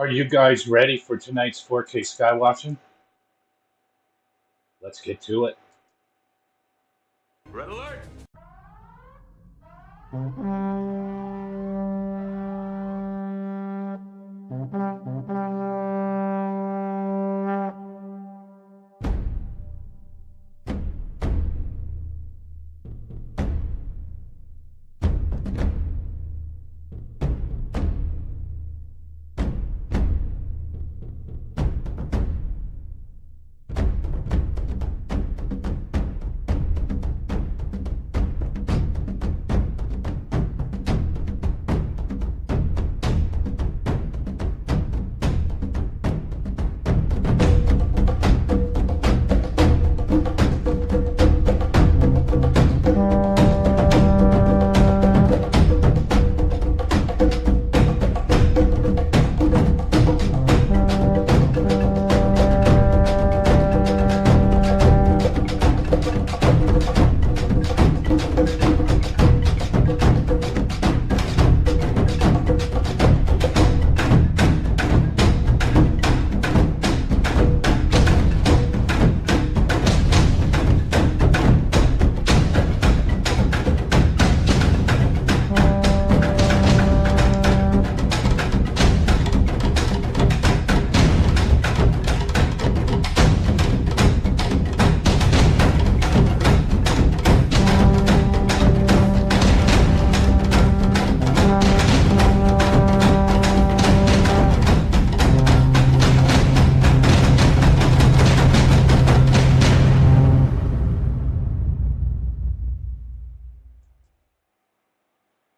Are you guys ready for tonight's 4K sky watching? Let's get to it. Red alert!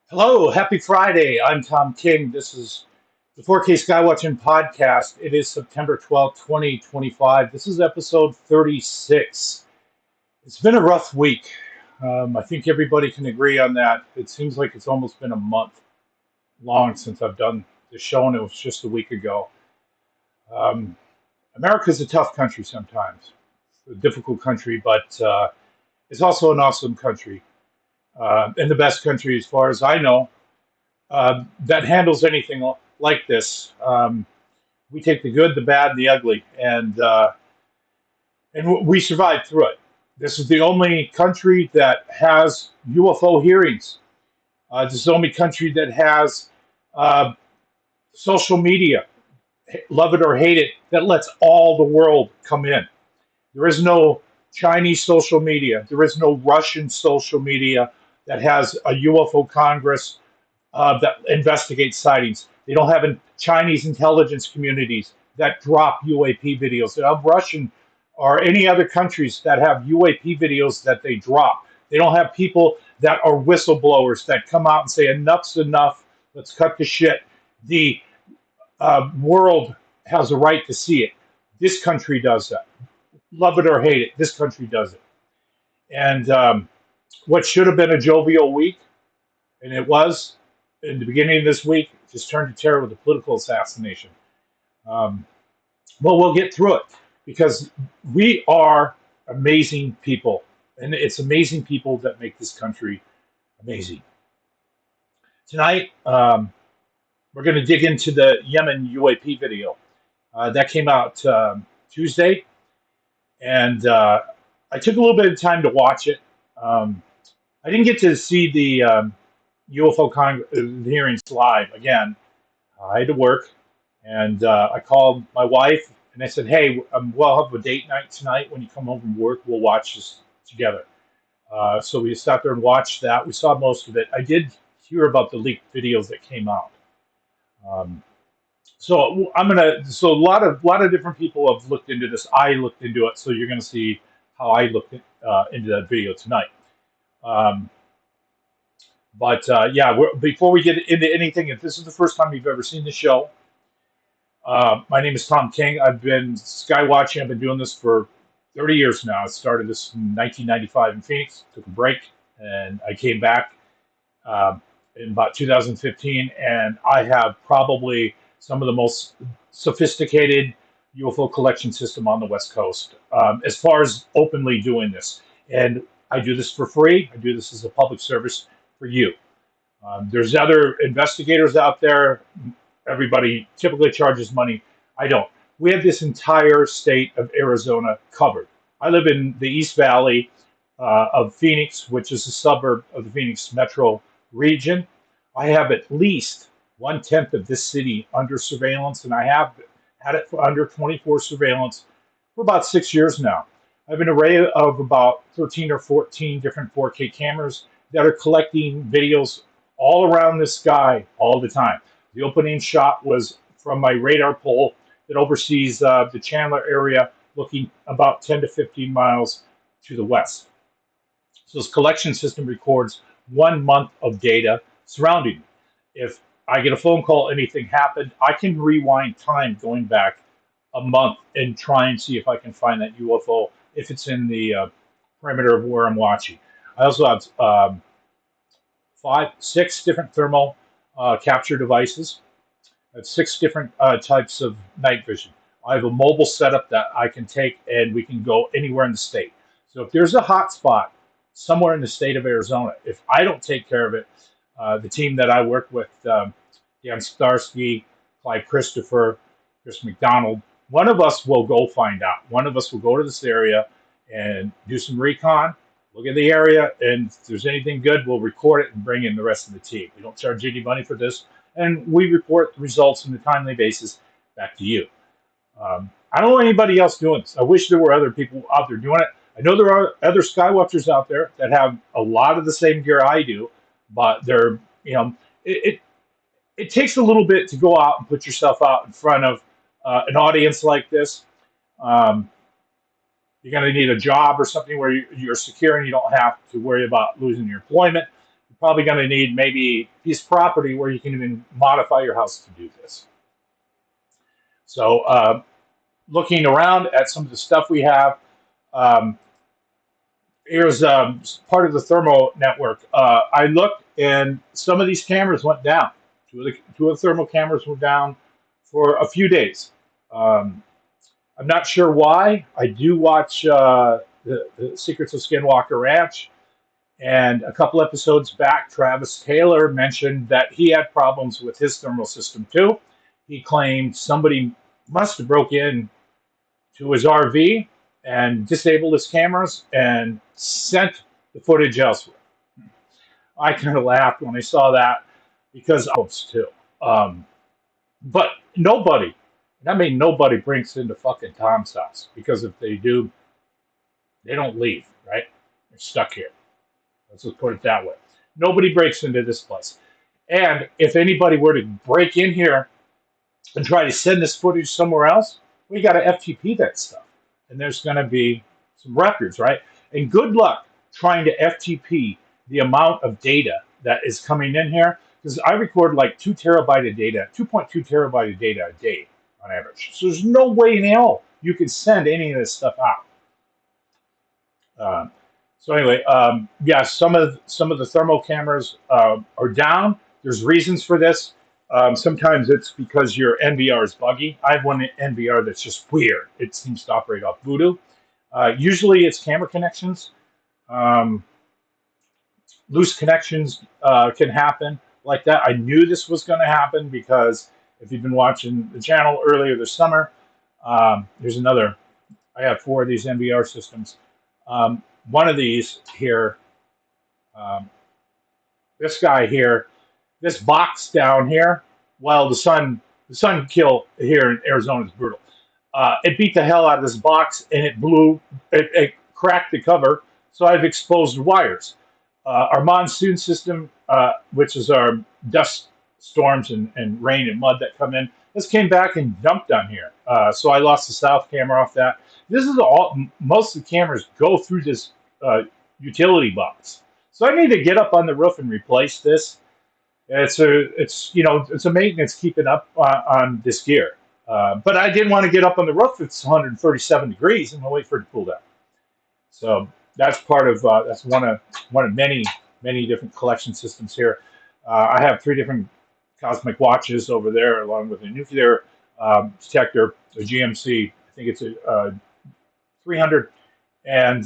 Hello, happy Friday. I'm Tom King. This is the 4K Sky Watching podcast. It is September 12th, 2025. This is episode 36. It's been a rough week. I think everybody can agree on that. It seems like it's almost been a month long since I've done the show, and it was just a week ago. America's a tough country sometimes. It's a difficult country, but it's also an awesome country. And the best country, as far as I know, that handles anything like this. We take the good, the bad, and the ugly, and we survive through it. This is the only country that has UFO hearings. This is the only country that has social media, love it or hate it, that lets all the world come in. There is no Chinese social media. There is no Russian social media that has a UFO Congress that investigates sightings. They don't have Chinese intelligence communities that drop UAP videos. They don't have Russian or any other countries that have UAP videos that they drop. They don't have people that are whistleblowers that come out and say, enough's enough, let's cut the shit. The world has a right to see it. This country does that. Love it or hate it, this country does it. And what should have been a jovial week, and it was in the beginning of this week, just turned to terror with a political assassination. Well, we'll get through it because we are amazing people, and it's amazing people that make this country amazing. Tonight, we're going to dig into the Yemen UAP video. That came out Tuesday, and I took a little bit of time to watch it. I didn't get to see the UFO hearings live again. I had to work, and I called my wife and I said, "Hey, we'll have a date night tonight. When you come home from work, we'll watch this together." So we sat there and watched that. We saw most of it. I did hear about the leaked videos that came out. So So a lot of different people have looked into this. I looked into it, so you're gonna see how I looked into that video tonight. Yeah, before we get into anything, if this is the first time you've ever seen the show, my name is Tom King. I've been sky watching. I've been doing this for 30 years now. I started this in 1995 in Phoenix, took a break, and I came back in about 2015, and I have probably some of the most sophisticated UFO collection system on the West Coast, as far as openly doing this. And I do this for free. I do this as a public service for you. There's other investigators out there Everybody typically charges money. I don't. We have this entire state of Arizona covered. I live in the East Valley of Phoenix, which is a suburb of the Phoenix metro region. I have at least 1/10 of this city under surveillance, and I have had it for under 24 surveillance for about 6 years now. I have an array of about 13 or 14 different 4K cameras that are collecting videos all around the sky all the time. The opening shot was from my radar pole that oversees the Chandler area, looking about 10 to 15 miles to the west. So this collection system records 1 month of data surrounding me. If I get a phone call, anything happened, I can rewind time going back a month and try and see if I can find that UFO if it's in the perimeter of where I'm watching. I also have six different thermal capture devices. I have six different types of night vision. I have a mobile setup that I can take and we can go anywhere in the state. So if there's a hot spot somewhere in the state of Arizona, if I don't take care of it, the team that I work with, Dan Starsky, Clyde Christopher, Chris McDonald, one of us will go find out. One of us will go to this area and do some recon, look at the area, and if there's anything good, we'll record it and bring in the rest of the team. We don't charge any money for this, and we report the results on a timely basis back to you. I don't know anybody else doing this. I wish there were other people out there doing it. I know there are other skywatchers out there that have a lot of the same gear I do, but they're, it takes a little bit to go out and put yourself out in front of an audience like this. Um, you're going to need a job or something where you're secure and you don't have to worry about losing your employment. You're probably going to need maybe a piece of property where you can even modify your house to do this. So looking around at some of the stuff we have, um, here's part of the thermal network. I looked and some of these cameras went down. Two of the thermal cameras were down for a few days. Um, I'm not sure why. I do watch the Secrets of Skinwalker Ranch, and a couple episodes back, Travis Taylor mentioned that he had problems with his thermal system too. He claimed somebody must have broke in to his RV and disabled his cameras and sent the footage elsewhere. I kind of laughed when I saw that because I was too. Um, but nobody, and I mean nobody, breaks into fucking Tom's house because if they do, they don't leave, right? They're stuck here. Let's just put it that way. Nobody breaks into this place. And if anybody were to break in here and try to send this footage somewhere else, we got to FTP that stuff. And there's going to be some records, right? And good luck trying to FTP the amount of data that is coming in here, because I record like 2 terabyte of data, 2.2 terabyte of data a day on average. So there's no way in hell you can send any of this stuff out. So anyway, yeah, some of the thermal cameras are down. There's reasons for this. Sometimes it's because your NVR is buggy. I have one NVR that's just weird. It seems to operate off Voodoo. Usually it's camera connections. Um, Loose connections can happen like that. I knew this was going to happen because if you've been watching the channel earlier this summer, here's another. I have 4 of these NVR systems. One of these here, um, this guy here, this box down here, well, the sun kill here in Arizona is brutal. It beat the hell out of this box and it cracked the cover, so I've exposed wires. Our monsoon system, which is our dust storms and rain and mud that come in, this came back and dumped on here. So I lost the south camera off that. This is all, most of the cameras go through this utility box. So I need to get up on the roof and replace this. It's a maintenance keeping up on this gear. But I didn't want to get up on the roof. It's 137 degrees, and I'll wait for it to cool down. So that's part of that's one of many different collection systems here. I have 3 different cosmic watches over there, along with a nuclear detector, a GMC. I think it's a 300, and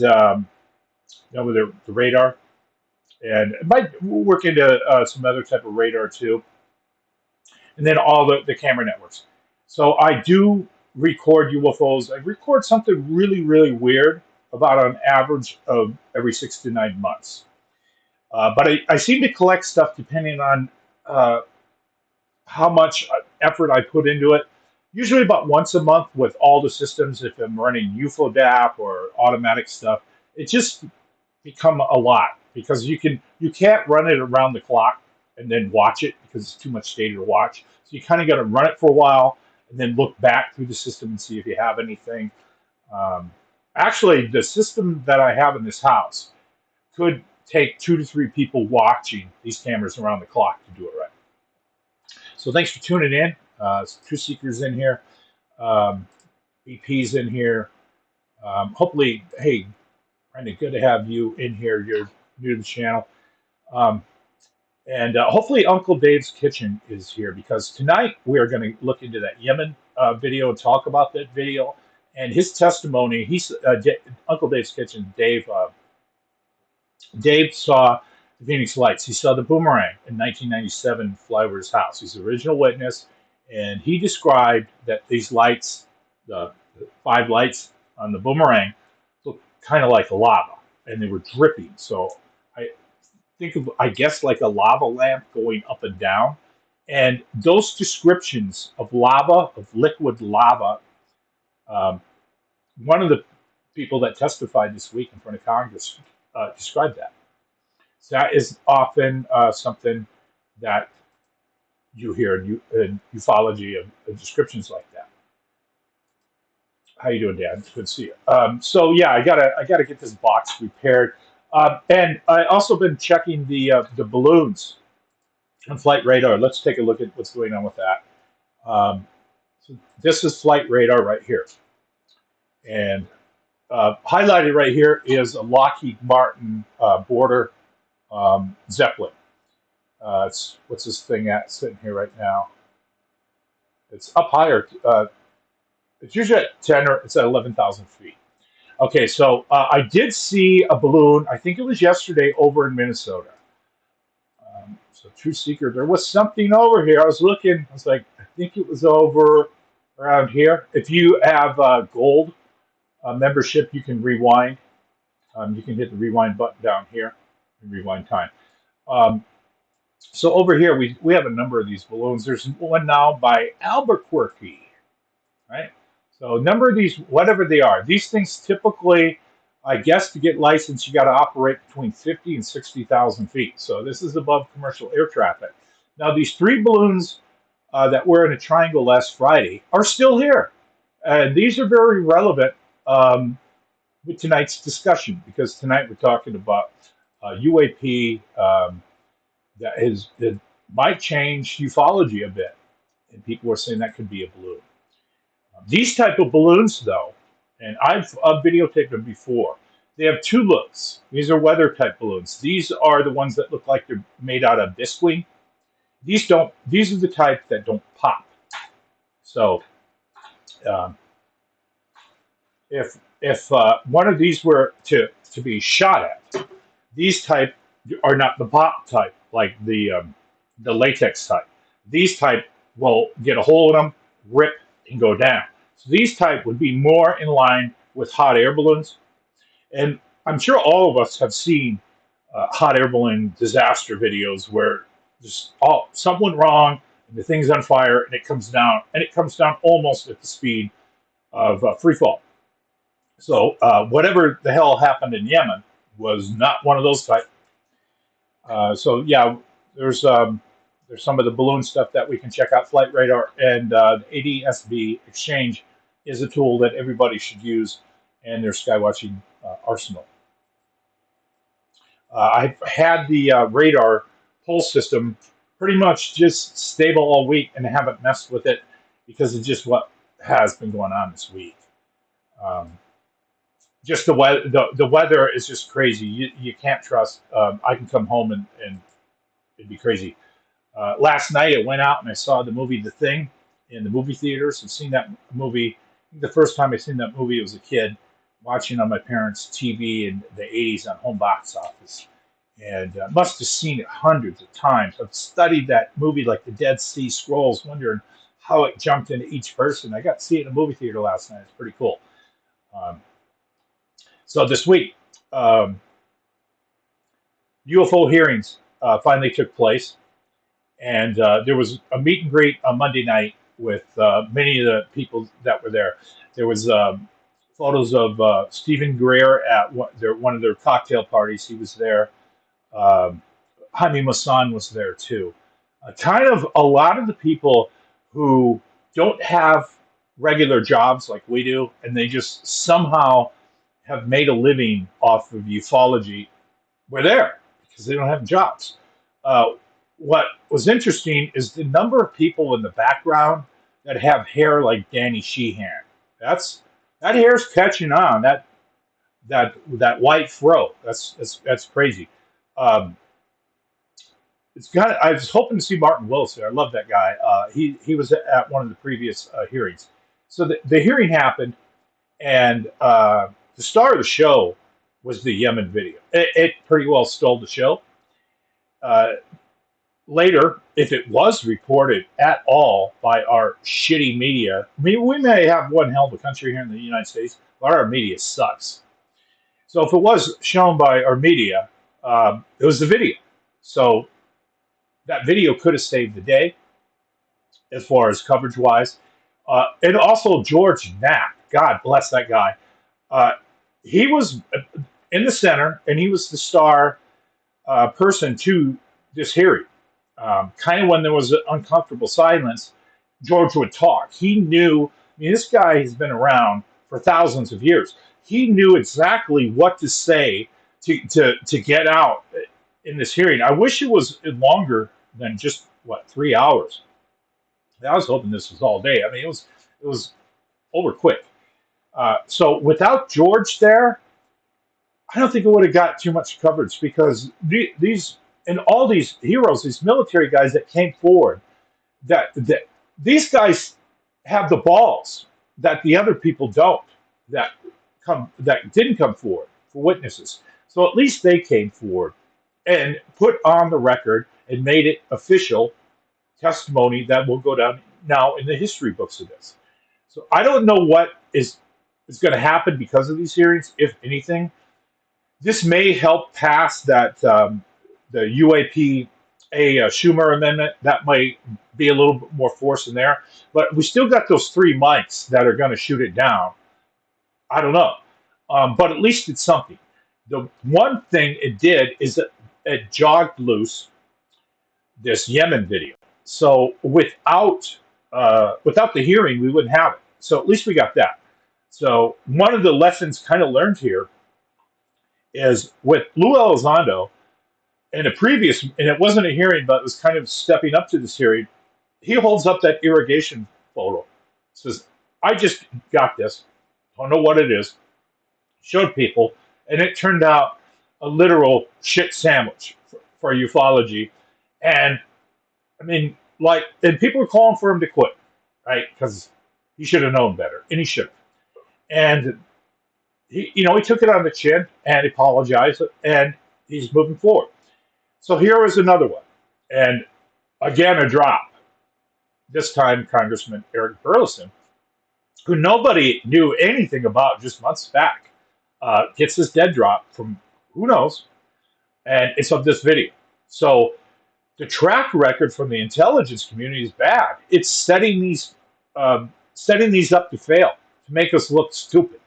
with the radar, and it might work into some other type of radar too. and then all the camera networks. So I do record UFOs. I record something really, really weird about an average of every 6 to 9 months. But I seem to collect stuff depending on uh, how much effort I put into it. Usually about once a month with all the systems. If I'm running UFO DAP or automatic stuff, it just become a lot because you can't run it around the clock and then watch it because it's too much data to watch. So you kind of got to run it for a while and then look back through the system and see if you have anything. Um, Actually, the system that I have in this house could take 2 to 3 people watching these cameras around the clock to do it right. So thanks for tuning in. Truth Seekers in here, um, BP's in here. Hopefully, hey, Brandon, good to have you in here. You're new to the channel. Um, and hopefully Uncle Dave's Kitchen is here because tonight we are going to look into that Yemen video and talk about that video and his testimony. Uncle Dave's Kitchen, Dave saw the Phoenix Lights. He saw the boomerang in 1997 fly over his house. He's the original witness, and he described that these lights, the 5 lights on the boomerang, looked kind of like lava, and they were dripping. So I think of, I guess, like a lava lamp going up and down. And those descriptions of lava, of liquid lava, um, one of the people that testified this week in front of Congress described that. So that is often something that you hear in ufology of descriptions like that. How you doing, Dan? Good to see you. So yeah, I gotta get this box prepared, and I also been checking the balloons on flight radar. Let's take a look at what's going on with that. So this is flight radar right here, and highlighted right here is a Lockheed Martin border Zeppelin. What's this thing at sitting here right now? It's up higher. It's usually at 10 or it's at 11,000 feet. Okay, so I did see a balloon. I think it was yesterday over in Minnesota. So True Seeker, there was something over here. I was looking. I was like, I think it was over around here. If you have gold membership, you can rewind. You can hit the rewind button down here and rewind time. Um, So over here, we have a number of these balloons. There's one now by Albuquerque, right? So a number of these, whatever they are, these things typically, I guess, to get licensed, you got to operate between 50 and 60,000 feet. So this is above commercial air traffic. Now these 3 balloons that were in a triangle last Friday are still here, and these are very relevant with tonight's discussion because tonight we're talking about UAP. That might change ufology a bit, and people are saying that could be a balloon. These type of balloons, though, and I've videotaped them before. They have 2 looks. These are weather type balloons. These are the ones that look like they're made out of bisqueen. These don't. These are the type that don't pop. So, um, if one of these were to be shot at, these type are not the pop type like the latex type. These type will get a hole in them, rip, and go down. So these type would be more in line with hot air balloons. And I'm sure all of us have seen hot air balloon disaster videos where just something went wrong and the thing's on fire and it comes down almost at the speed of free fall. So whatever the hell happened in Yemen was not one of those type. So yeah, there's some of the balloon stuff that we can check out. Flight radar and the ADSB exchange is a tool that everybody should use, and their skywatching arsenal. I've had the radar pulse system pretty much just stable all week, and I haven't messed with it because of just what has been going on this week. Um, just the weather, the weather is just crazy. You can't trust. I can come home and it'd be crazy. Last night I went out and I saw the movie The Thing in the movie theaters. I've seen that movie. I think the first time I seen that movie, I was a kid watching on my parents' TV in the 80s on home box office. and must have seen it hundreds of times. I've studied that movie like the Dead Sea Scrolls, wondering how it jumped into each person. I got to see it in a movie theater last night. It's pretty cool. Um, so this week, um, UFO hearings finally took place, and there was a meet and greet on Monday night with many of the people that were there. There was photos of Stephen Greer at one of their cocktail parties. He was there. Um, Jaime Maussan was there too. Kind of a lot of the people who don't have regular jobs like we do, and they just somehow have made a living off of ufology, were there because they don't have jobs. Uh, what was interesting is the number of people in the background that have hair like Danny Sheehan. That's that hair's catching on. That white fro. That's crazy. Um, it's got. I was hoping to see Martin Wilson. I love that guy. He was at one of the previous hearings. So the hearing happened, and the star of the show was the Yemen video. It pretty well stole the show. Uh, Later, if it was reported at all by our shitty media, I mean, we may have one hell of a country here in the United States, but our media sucks. So if it was shown by our media, it was the video. So that video could have saved the day as far as coverage wise. And also George Knapp, God bless that guy. Uh, he was in the center, and he was the star person to this hearing. Kind of when there was an uncomfortable silence, George would talk. He knew, I mean, this guy has been around for thousands of years. He knew exactly what to say to get out in this hearing. I wish it was longer than just, what, 3 hours. I was hoping this was all day. I mean, it was over quick. So without George there, I don't think it would have got too much coverage because these and all these heroes, these military guys that came forward, that these guys have the balls that the other people don't, that didn't come forward for witnesses. So at least they came forward and put on the record and made it official testimony that will go down now in the history books of this. So I don't know what is going to happen because of these hearings, if anything. This may help pass that the UAP Schumer amendment. That might be a little bit more force in there, but we still got those three mics that are going to shoot it down. I don't know, but at least it's something. The one thing it did is that it jogged loose this Yemen video. So without the hearing, we wouldn't have it. So at least we got that. So one of the lessons kind of learned here is with Lou Elizondo in a previous, and it wasn't a hearing, but it was kind of stepping up to this hearing. He holds up that irrigation photo, says, "I just got this. Don't know what it is." Showed people, and it turned out a literal shit sandwich for ufology. And I mean, like, and people were calling for him to quit, right? Because he should have known better, and he should have. And he took it on the chin and apologized, and he's moving forward. So here is another one, and again a drop. This time, Congressman Eric Burlison, who nobody knew anything about just months back, gets this dead drop from who knows, and it's of this video. So the track record from the intelligence community is bad. It's setting these up to fail, to make us look stupid.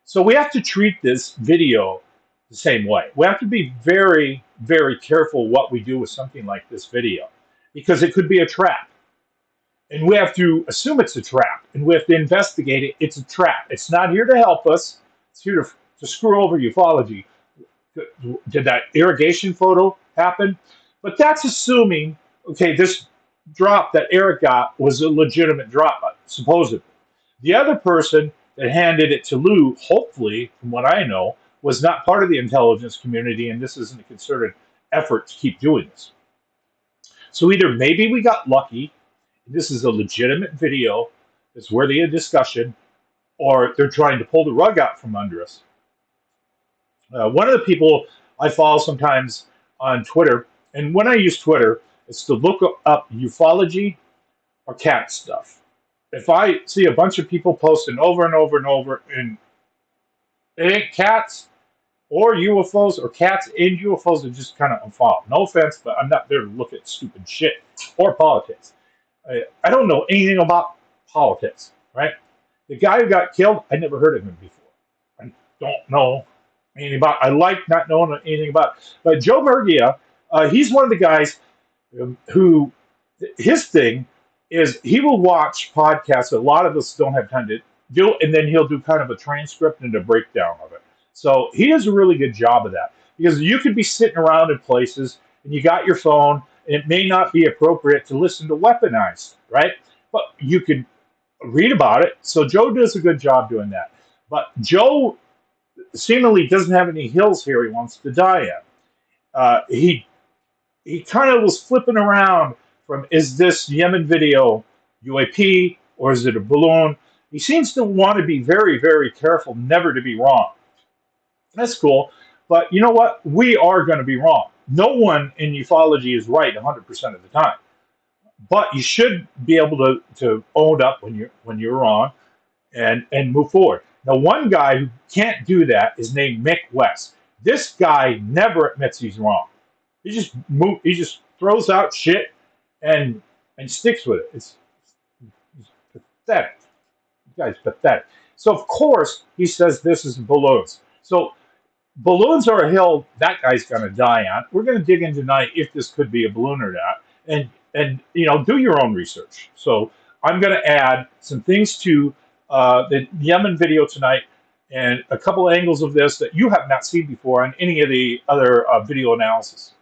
So we have to treat this video the same way. We have to be very, very careful what we do with something like this video, because it could be a trap. And we have to assume it's a trap, and we have to investigate it. It's a trap. It's not here to help us. It's here to screw over ufology. Did that irrigation photo happen? But that's assuming, okay, this drop that Eric got was a legitimate drop, supposedly. The other person that handed it to Lou, hopefully, from what I know, was not part of the intelligence community, and this isn't a concerted effort to keep doing this. So either maybe we got lucky, this is a legitimate video that's worthy of discussion, or they're trying to pull the rug out from under us. One of the people I follow sometimes on Twitter, and when I use Twitter, it's to look up ufology or cat stuff. If I see a bunch of people posting over and over and over, and it ain't cats or UFOs or cats and UFOs, are just kind of unfollow. No offense, but I'm not there to look at stupid shit or politics. I don't know anything about politics, right? The guy who got killed, I never heard of him before. I don't know anything about. I like not knowing anything about. But Joe Murgia, he's one of the guys who his thing is he will watch podcasts that a lot of us don't have time to do, and then he'll do kind of a transcript and a breakdown of it. So he does a really good job of that because you could be sitting around in places and you got your phone, and it may not be appropriate to listen to weaponized, right? But you could read about it. So Joe does a good job doing that. But Joe seemingly doesn't have any hills here he wants to die in. He kind of was flipping around from is this Yemen video UAP or is it a balloon? He seems to want to be very, very careful never to be wrong. That's cool. But you know what? We are going to be wrong. No one in ufology is right 100% of the time. But you should be able to own up when you're wrong and move forward. Now, one guy who can't do that is named Mick West. This guy never admits he's wrong. He just throws out shit and sticks with it. It's pathetic. The guy's pathetic. So of course he says this is balloons. So balloons are a hill that guy's going to die on. We're going to dig in tonight if this could be a balloon or not, and do your own research. So I'm going to add some things to the Yemen video tonight and a couple of angles of this that you have not seen before on any of the other video analysis.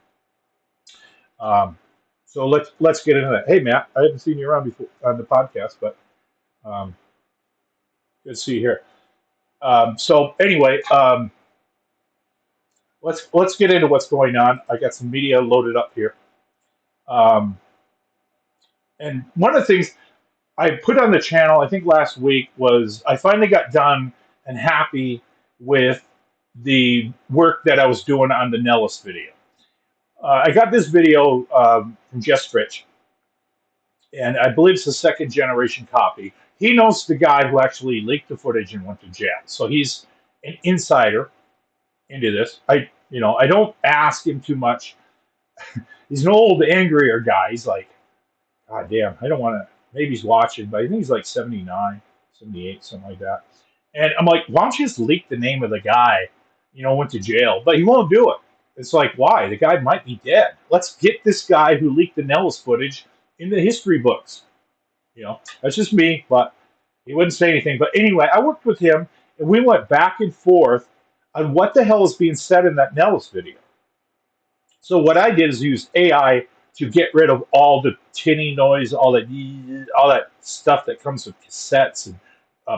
So let's get into that. Hey Matt, I haven't seen you around before on the podcast, but good to see you here. So anyway, let's get into what's going on. I got some media loaded up here, and one of the things I put on the channel, I think last week, was I finally got done and happy with the work that I was doing on the Nellis video. I got this video from Jess Fritsch, and I believe it's a second generation copy. He knows the guy who actually leaked the footage and went to jail, so he's an insider into this. I don't ask him too much. He's an old, angrier guy. He's like, God damn, I don't want to. Maybe he's watching, but I think he's like 79, 78, something like that. And I'm like, why don't you just leak the name of the guy, went to jail? But he won't do it. It's like, why? The guy might be dead. Let's get this guy who leaked the Nellis footage in the history books. That's just me, but he wouldn't say anything. But anyway, I worked with him, and we went back and forth on what the hell is being said in that Nellis video. So what I did is use AI to get rid of all the tinny noise, all that stuff that comes with cassettes and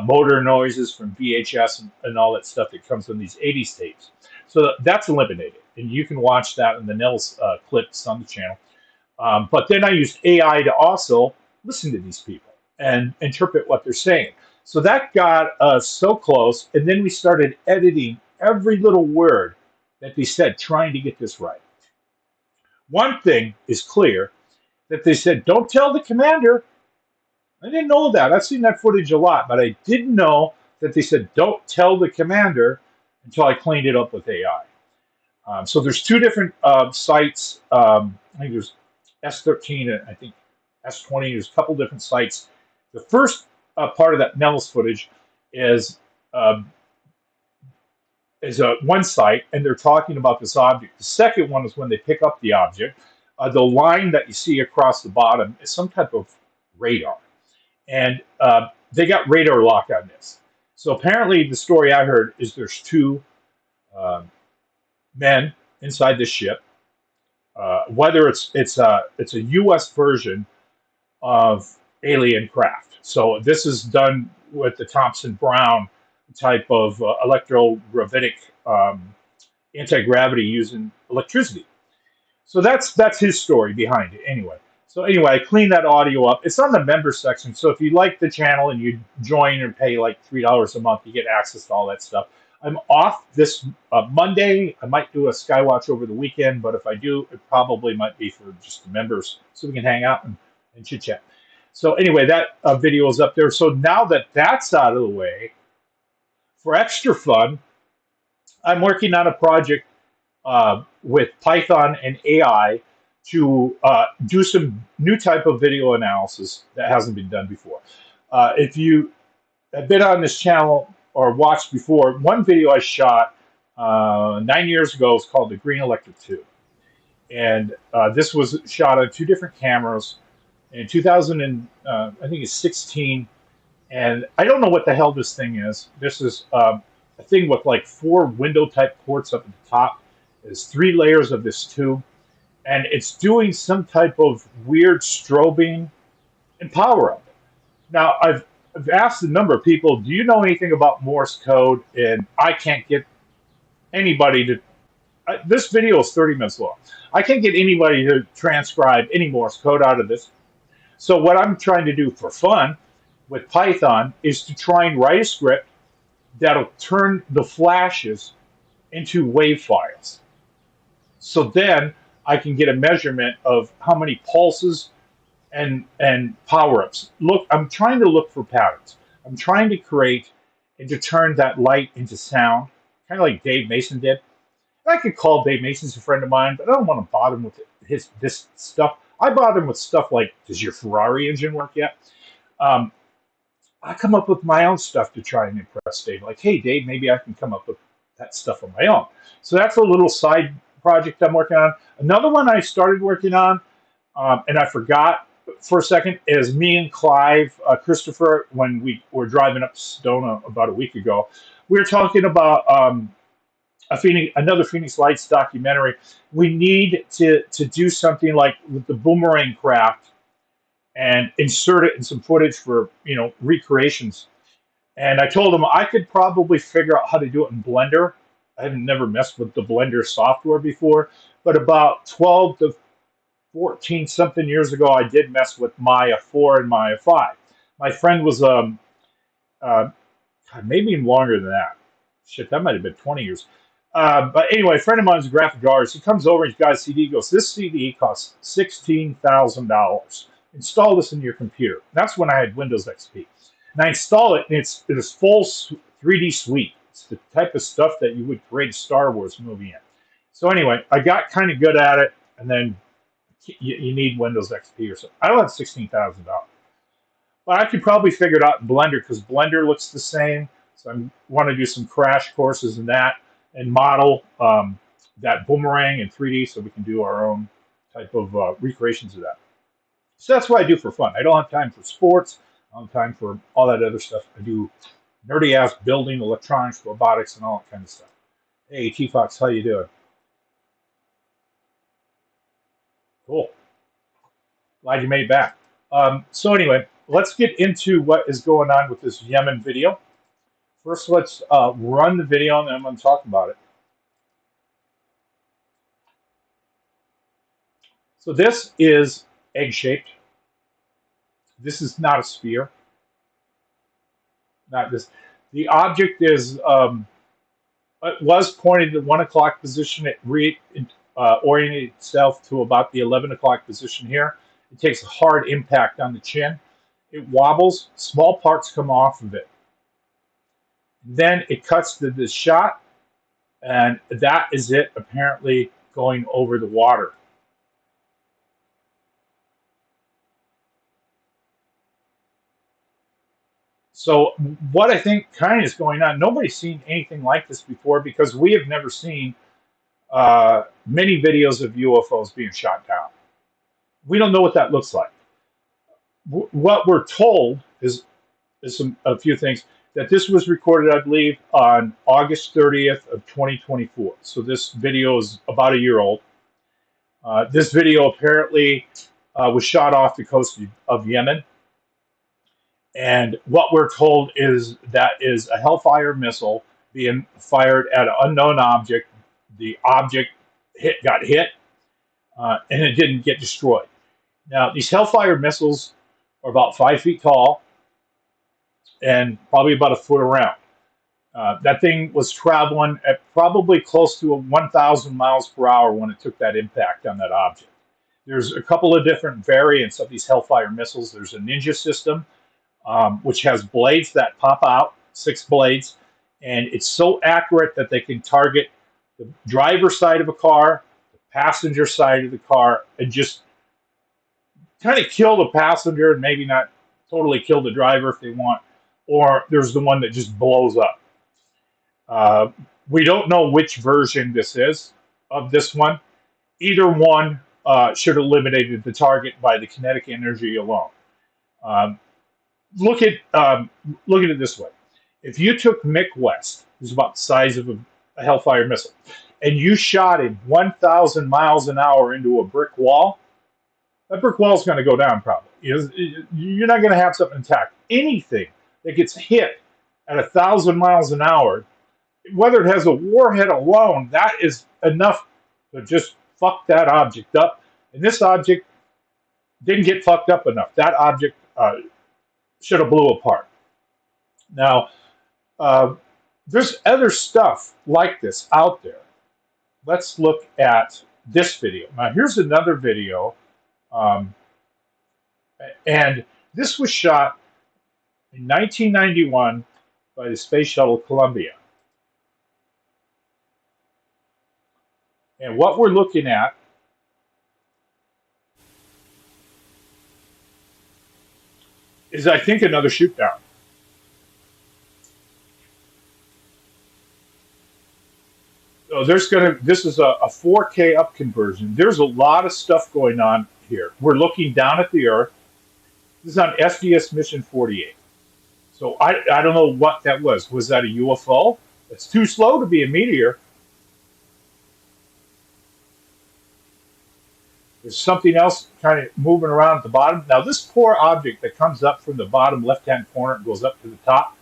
motor noises from VHS and all that stuff that comes on these 80s tapes. So that's eliminated, and you can watch that in the Nels clips on the channel. But then I used AI to also listen to these people and interpret what they're saying. So that got us so close, and then we started editing every little word that they said, trying to get this right. One thing is clear, that they said, don't tell the commander. I didn't know that. I've seen that footage a lot, but I didn't know that they said, don't tell the commander until I cleaned it up with AI. So there's two different sites. I think there's S13 and I think S20. There's a couple different sites. The first part of that Nellis footage is one site, and they're talking about this object. The second one is when they pick up the object. The line that you see across the bottom is some type of radar. And they got radar lock on this. So apparently the story I heard is there's two men inside the ship. Whether it's a U.S. version of alien craft. So this is done with the Thomson Brown type of electrogravitic anti-gravity using electricity. So that's his story behind it anyway. So anyway, I cleaned that audio up. It's on the member section. So if you like the channel and you join and pay like $3 a month, you get access to all that stuff. I'm off this Monday. I might do a Skywatch over the weekend, but if I do, it probably might be for just the members so we can hang out and chit chat. So anyway, that video is up there. So now that that's out of the way, for extra fun, I'm working on a project with Python and AI to do some new type of video analysis that hasn't been done before. If you have been on this channel or watched before, one video I shot 9 years ago is called The Green Electric Tube. And this was shot on two different cameras in 2000 and I think it's 16. And I don't know what the hell this thing is. This is a thing with like four window type ports up at the top. There's three layers of this tube, and it's doing some type of weird strobing and power up. Now, I've asked a number of people, do you know anything about Morse code? And I can't get anybody to. This video is 30 minutes long. I can't get anybody to transcribe any Morse code out of this. So what I'm trying to do for fun with Python is to try and write a script that'll turn the flashes into wave files. So then I can get a measurement of how many pulses and power-ups. Look, I'm trying to look for patterns. I'm trying to create and to turn that light into sound, kind of like Dave Mason did. I could call Dave Mason's a friend of mine, but I don't want to bother him with this stuff. I bother him with stuff like, does your Ferrari engine work yet? I come up with my own stuff to try and impress Dave. Like, hey, Dave, maybe I can come up with that stuff on my own. So that's a little side project I'm working on. Another one I started working on, and I forgot for a second, is me and Clive Christopher, when we were driving up to Sedona about a week ago, we were talking about another Phoenix Lights documentary. We need to do something like with the boomerang craft and insert it in some footage for, recreations. And I told him I could probably figure out how to do it in Blender. I have never messed with the Blender software before, but about 12 to 14 something years ago, I did mess with Maya 4 and Maya 5. My friend was, maybe even longer than that. Shit, that might have been 20 years. But anyway, a friend of mine is a graphic artist. He comes over, he's got a CD, he goes, this CD costs $16,000. Install this in your computer. That's when I had Windows XP. And I install it, and it's full 3D suite. It's the type of stuff that you would create a Star Wars movie in. So anyway, I got kind of good at it, and then you need Windows XP or something. I don't have $16,000. But I could probably figure it out in Blender, because Blender looks the same. So I want to do some crash courses in that and model that boomerang in 3D so we can do our own type of recreations of that. So that's what I do for fun. I don't have time for sports. I don't have time for all that other stuff. I do nerdy-ass building, electronics, robotics, and all that kind of stuff. Hey, T-Fox, how you doing? Cool. Glad you made it back. So anyway, let's get into what is going on with this Yemen video. First, let's run the video, and then I'm going to talk about it. So this is egg-shaped. This is not a sphere. Not this. The object is it was pointed to the 1 o'clock position. It oriented itself to about the 11 o'clock position here. It takes a hard impact on the chin. It wobbles. Small parts come off of it. Then it cuts to this shot, and that is it apparently going over the water. So what I think kind of is going on, nobody's seen anything like this before, because we have never seen many videos of UFOs being shot down. We don't know what that looks like. What we're told is a few things. That this was recorded, I believe, on August 30th of 2024. So this video is about a year old. This video apparently was shot off the coast of Yemen. And what we're told is that is a Hellfire missile being fired at an unknown object. The object got hit, and it didn't get destroyed. Now, these Hellfire missiles are about 5 feet tall and probably about a foot around. That thing was traveling at probably close to 1,000 miles per hour when it took that impact on that object. There's a couple of different variants of these Hellfire missiles. There's a Ninja system, which has blades that pop out, 6 blades, and it's so accurate that they can target the driver's side of a car, the passenger side of the car, and just kind of kill the passenger and maybe not totally kill the driver if they want. Or there's the one that just blows up. Uh, we don't know which version this is of this one. Either one should have eliminated the target by the kinetic energy alone. Um, look at it this way: if you took Mick West, who's about the size of a Hellfire missile, and you shot him 1,000 miles an hour into a brick wall, that brick wall is going to go down probably. You're not going to have something intact. Anything that gets hit at 1,000 miles an hour, whether it has a warhead alone, that is enough to just fuck that object up. And this object didn't get fucked up enough. That object should have blew apart. Now, there's other stuff like this out there. Let's look at this video. Now, here's another video. And this was shot in 1991 by the Space Shuttle Columbia. And what we're looking at is, I think, another shoot down. So this is a 4K up conversion. There's a lot of stuff going on here. We're looking down at the Earth. This is on SDS Mission 48. So I don't know what that was. Was that a UFO? It's too slow to be a meteor. There's something else kind of moving around at the bottom. Now, this poor object that comes up from the bottom left-hand corner and goes up to the top,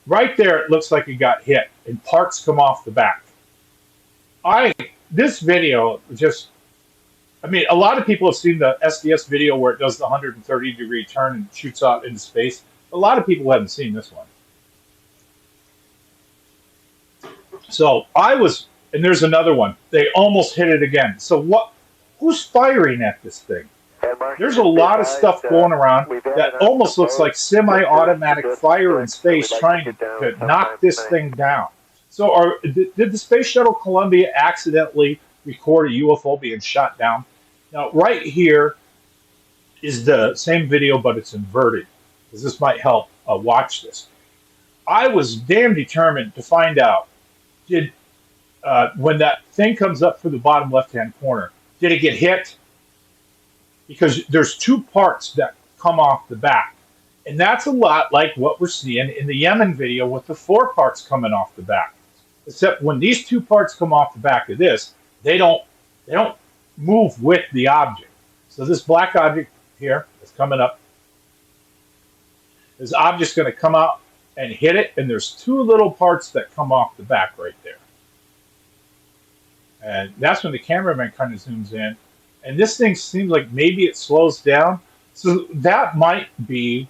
right there, it looks like it got hit, and parts come off the back. This video just, I mean, a lot of people have seen the SDS video where it does the 130-degree turn and shoots out into space. A lot of people haven't seen this one. So and there's another one. They almost hit it again. So who's firing at this thing? There's a lot of stuff going around that almost looks like semi-automatic fire in space trying to knock this thing down. So did the Space Shuttle Columbia accidentally record a UFO being shot down? Now, right here is the same video, but it's inverted, because this might help watch this. I was damn determined to find out, when that thing comes up through the bottom left-hand corner, did it get hit? Because there's 2 parts that come off the back. And that's a lot like what we're seeing in the Yemen video with the 4 parts coming off the back. Except when these 2 parts come off the back of this, they don't move with the object. So this black object here is coming up. This object's going to come out and hit it, and there's 2 little parts that come off the back right there. And that's when the cameraman kind of zooms in. And this thing seems like maybe it slows down. So that might be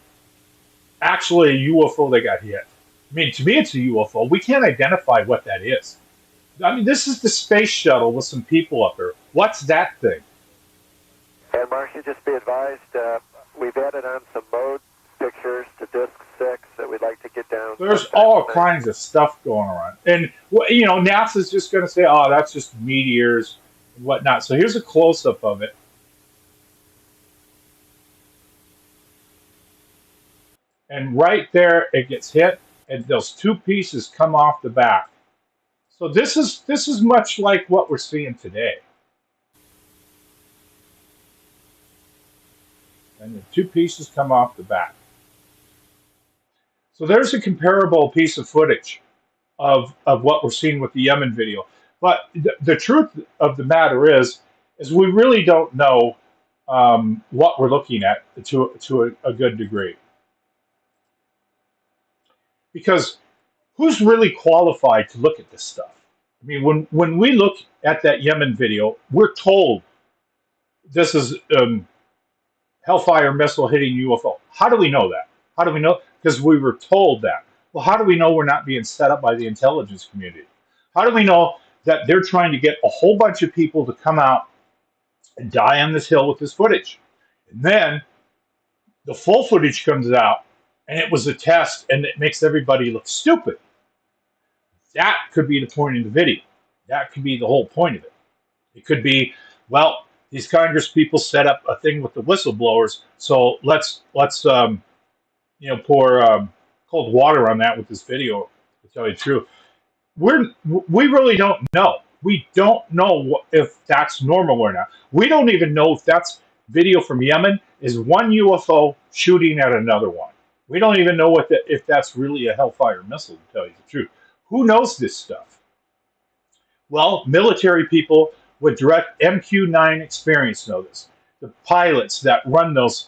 actually a UFO that got hit. I mean, to me, it's a UFO. We can't identify what that is. I mean, this is the space shuttle with some people up there. What's that thing? And Marcy, just be advised, we've added on some mode pictures to disc 6 that we'd like to get down. There's all kinds of stuff going around. And, NASA's just going to say, oh, that's just meteors and whatnot. So here's a close-up of it. And right there, it gets hit, and those 2 pieces come off the back. So this is much like what we're seeing today. And the 2 pieces come off the back. So there's a comparable piece of footage of what we're seeing with the Yemen video. But the truth of the matter is we really don't know what we're looking at to a good degree. Because who's really qualified to look at this stuff? I mean, when we look at that Yemen video, we're told this is Hellfire missile hitting UFO. How do we know that? How do we know? Because we were told that. Well, how do we know we're not being set up by the intelligence community? How do we know that they're trying to get a whole bunch of people to come out and die on this hill with this footage? And then the full footage comes out and it was a test and it makes everybody look stupid. That could be the point of the video. That could be the whole point of it. It could be, well, these Congress people set up a thing with the whistleblowers, so let's pour cold water on that with this video. To tell you the truth, we really don't know. We don't know if that's normal or not. We don't even know if that's video from Yemen is one UFO shooting at another one. We don't even know if that's really a Hellfire missile. To tell you the truth, who knows this stuff? Well, military people with direct MQ-9 experience know this. The pilots that run those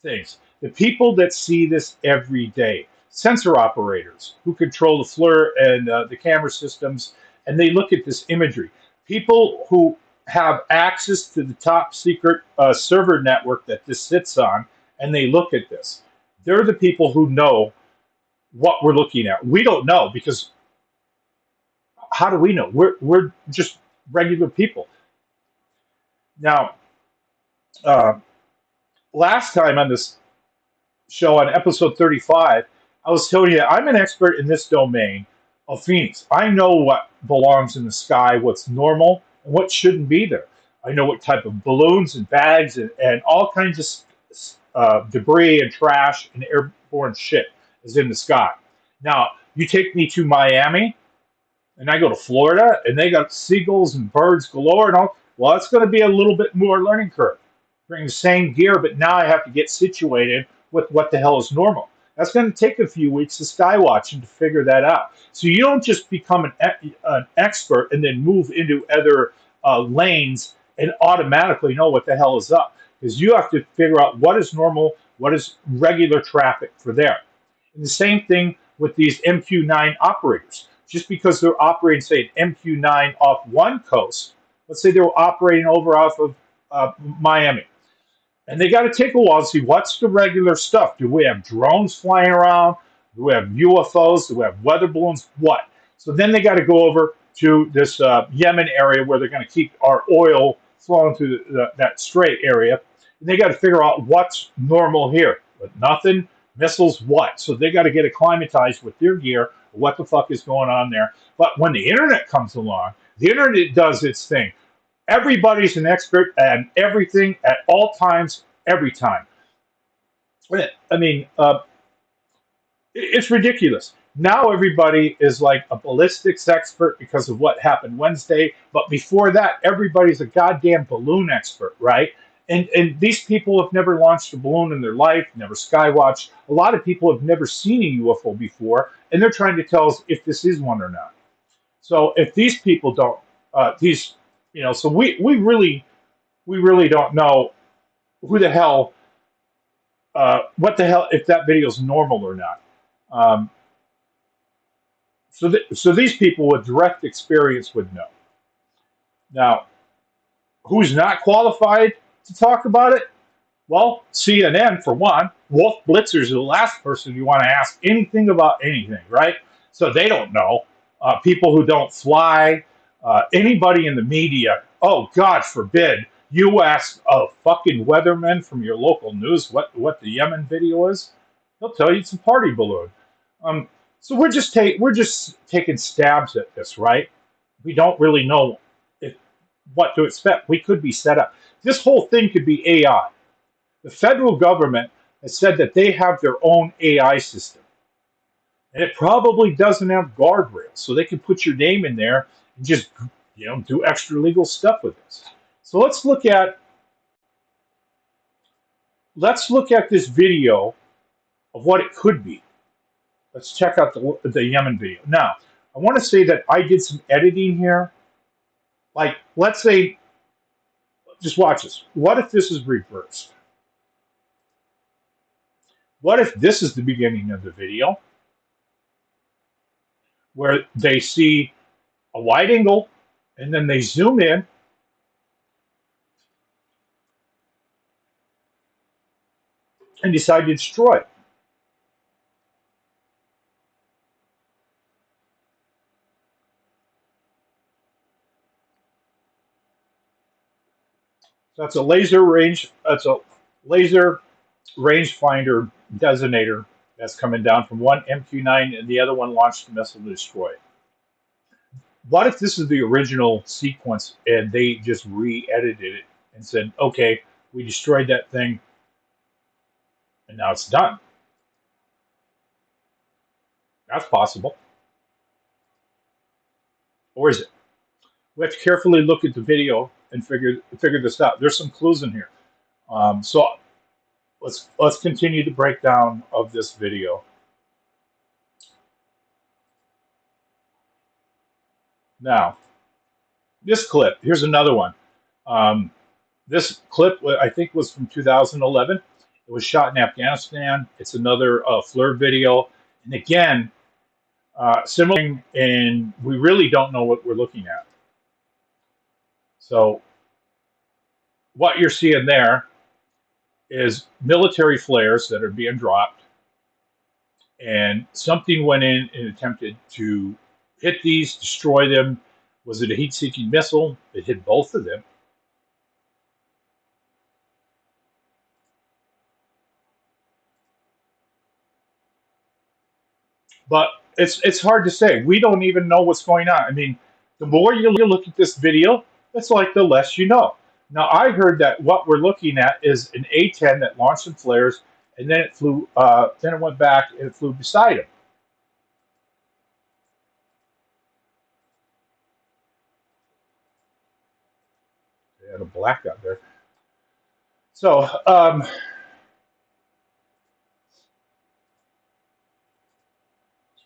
things, the people that see this every day, sensor operators who control the FLIR and the camera systems, and they look at this imagery. People who have access to the top secret server network that this sits on, and they look at this. They're the people who know what we're looking at. We don't know because how do we know? We're just regular people. Now, uh, last time on this show, on episode 35, I was telling you I'm an expert in this domain of Phoenix. I know what belongs in the sky, what's normal, and what shouldn't be there. I know what type of balloons and bags and all kinds of debris and trash and airborne shit is in the sky. Now, you take me to Miami, and I go to Florida, and they got seagulls and birds galore and all. Well, it's going to be a little bit more learning curve. Bring the same gear, but now I have to get situated with what the hell is normal. That's going to take a few weeks of sky watching to figure that out. So you don't just become an expert and then move into other lanes and automatically know what the hell is up. Because you have to figure out what is normal, what is regular traffic for there. And the same thing with these MQ-9 operators. Just because they're operating, say, an MQ-9 off one coast, let's say they were operating over off of Miami, and they got to take a while to see what's the regular stuff. Do we have drones flying around? Do we have UFOs? Do we have weather balloons? What? So then they got to go over to this Yemen area where they're going to keep our oil flowing through that strait area. And they got to figure out what's normal here. But nothing, missiles, what? So they got to get acclimatized with their gear, what the fuck is going on there. But when the internet comes along, the internet does its thing. Everybody's an expert at everything at all times, every time. I mean, it's ridiculous. Now everybody is like a ballistics expert because of what happened Wednesday. But before that, everybody's a goddamn balloon expert, right? And these people have never launched a balloon in their life, never skywatched. A lot of people have never seen a UFO before, and they're trying to tell us if this is one or not. So if these people don't, so we really don't know who the hell, what the hell, if that video is normal or not. Um, so these people with direct experience would know. Now, who's not qualified to talk about it? Well, CNN, for one. Wolf Blitzer's the last person you want to ask anything about anything, right? So they don't know. People who don't fly, anybody in the media, oh, God forbid, you ask a fucking weatherman from your local news what the Yemen video is, they'll tell you it's a party balloon. So we're just taking stabs at this, right? We don't really know what to expect. We could be set up. This whole thing could be AI. The federal government has said that they have their own AI system, and it probably doesn't have guardrails, so they can put your name in there and just do extra legal stuff with this. So let's look at this video of what it could be. Let's check out the Yemen video. Now, I want to say that I did some editing here. Like, let's say, just watch this. What if this is reversed? What if this is the beginning of the video where they see a wide angle and then they zoom in and decide to destroy it? That's a laser range. That's a laser rangefinder designator that's coming down from one MQ-9, and the other one launched the missile to destroy it. What if this is the original sequence and they just re-edited it and said, "Okay, we destroyed that thing, and now it's done"? That's possible, or is it? We have to carefully look at the video and figure this out. There's some clues in here. So let's continue the breakdown of this video. Now, this clip, here's another one. Um, this clip, I think, was from 2011. It was shot in Afghanistan. It's another FLIR video. And again, similar, and we really don't know what we're looking at. So what you're seeing there is military flares that are being dropped. And something went in and attempted to hit these, destroy them. Was it a heat-seeking missile? It hit both of them. But it's hard to say. We don't even know what's going on. I mean, the more you look at this video, it's like the less you know. Now, I heard that what we're looking at is an A-10 that launched some flares, and then it flew. Then it went back and it flew beside him. They had a blackout there. So let's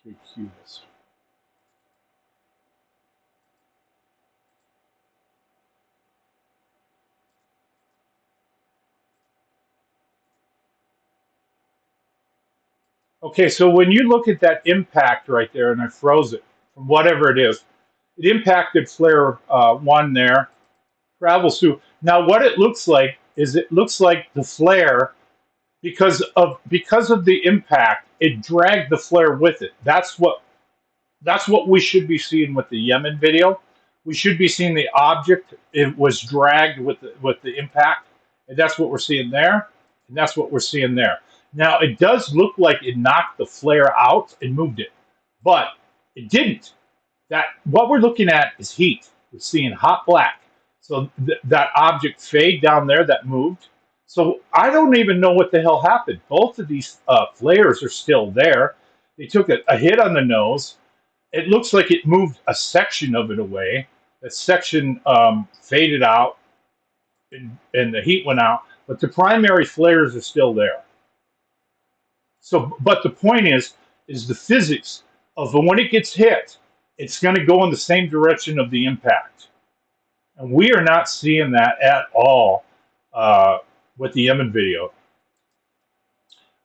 re-cue this. Okay, so when you look at that impact right there, and I froze it from whatever it is, it impacted flare one there, travels through. Now, what it looks like is it looks like the flare, because of the impact, it dragged the flare with it. That's what we should be seeing with the Yemen video. We should be seeing the object. It was dragged with the impact, and that's what we're seeing there, and that's what we're seeing there. Now, it does look like it knocked the flare out and moved it, but it didn't. That what we're looking at is heat. We're seeing hot black. So that object fade down there that moved. So I don't even know what the hell happened. Both of these flares are still there. They took a hit on the nose. It looks like it moved a section of it away. That section faded out, and the heat went out. But the primary flares are still there. So, but the point is the physics of when it gets hit, it's going to go in the same direction of the impact, and we are not seeing that at all with the Yemen video.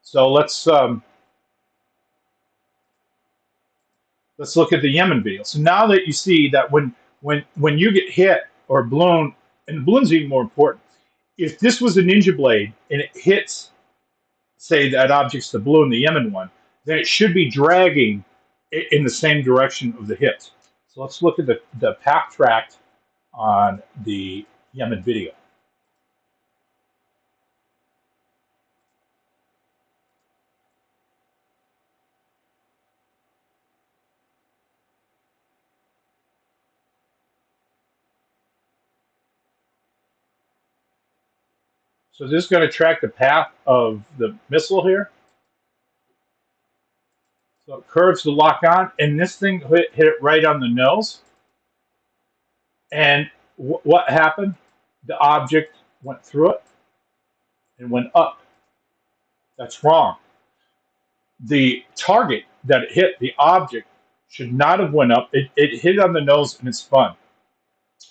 So let's look at the Yemen video. So now that you see that when you get hit or blown, and the balloon's even more important, if this was a ninja blade and it hits, say that object's the balloon, the Yemen one, then it should be dragging in the same direction of the hit. So let's look at the path track on the Yemen video. So this is going to track the path of the missile here. So it curves to lock on, and this thing hit it right on the nose. And what happened? The object went through it and went up. That's wrong. The target that it hit, the object, should not have went up. It hit on the nose and it spun.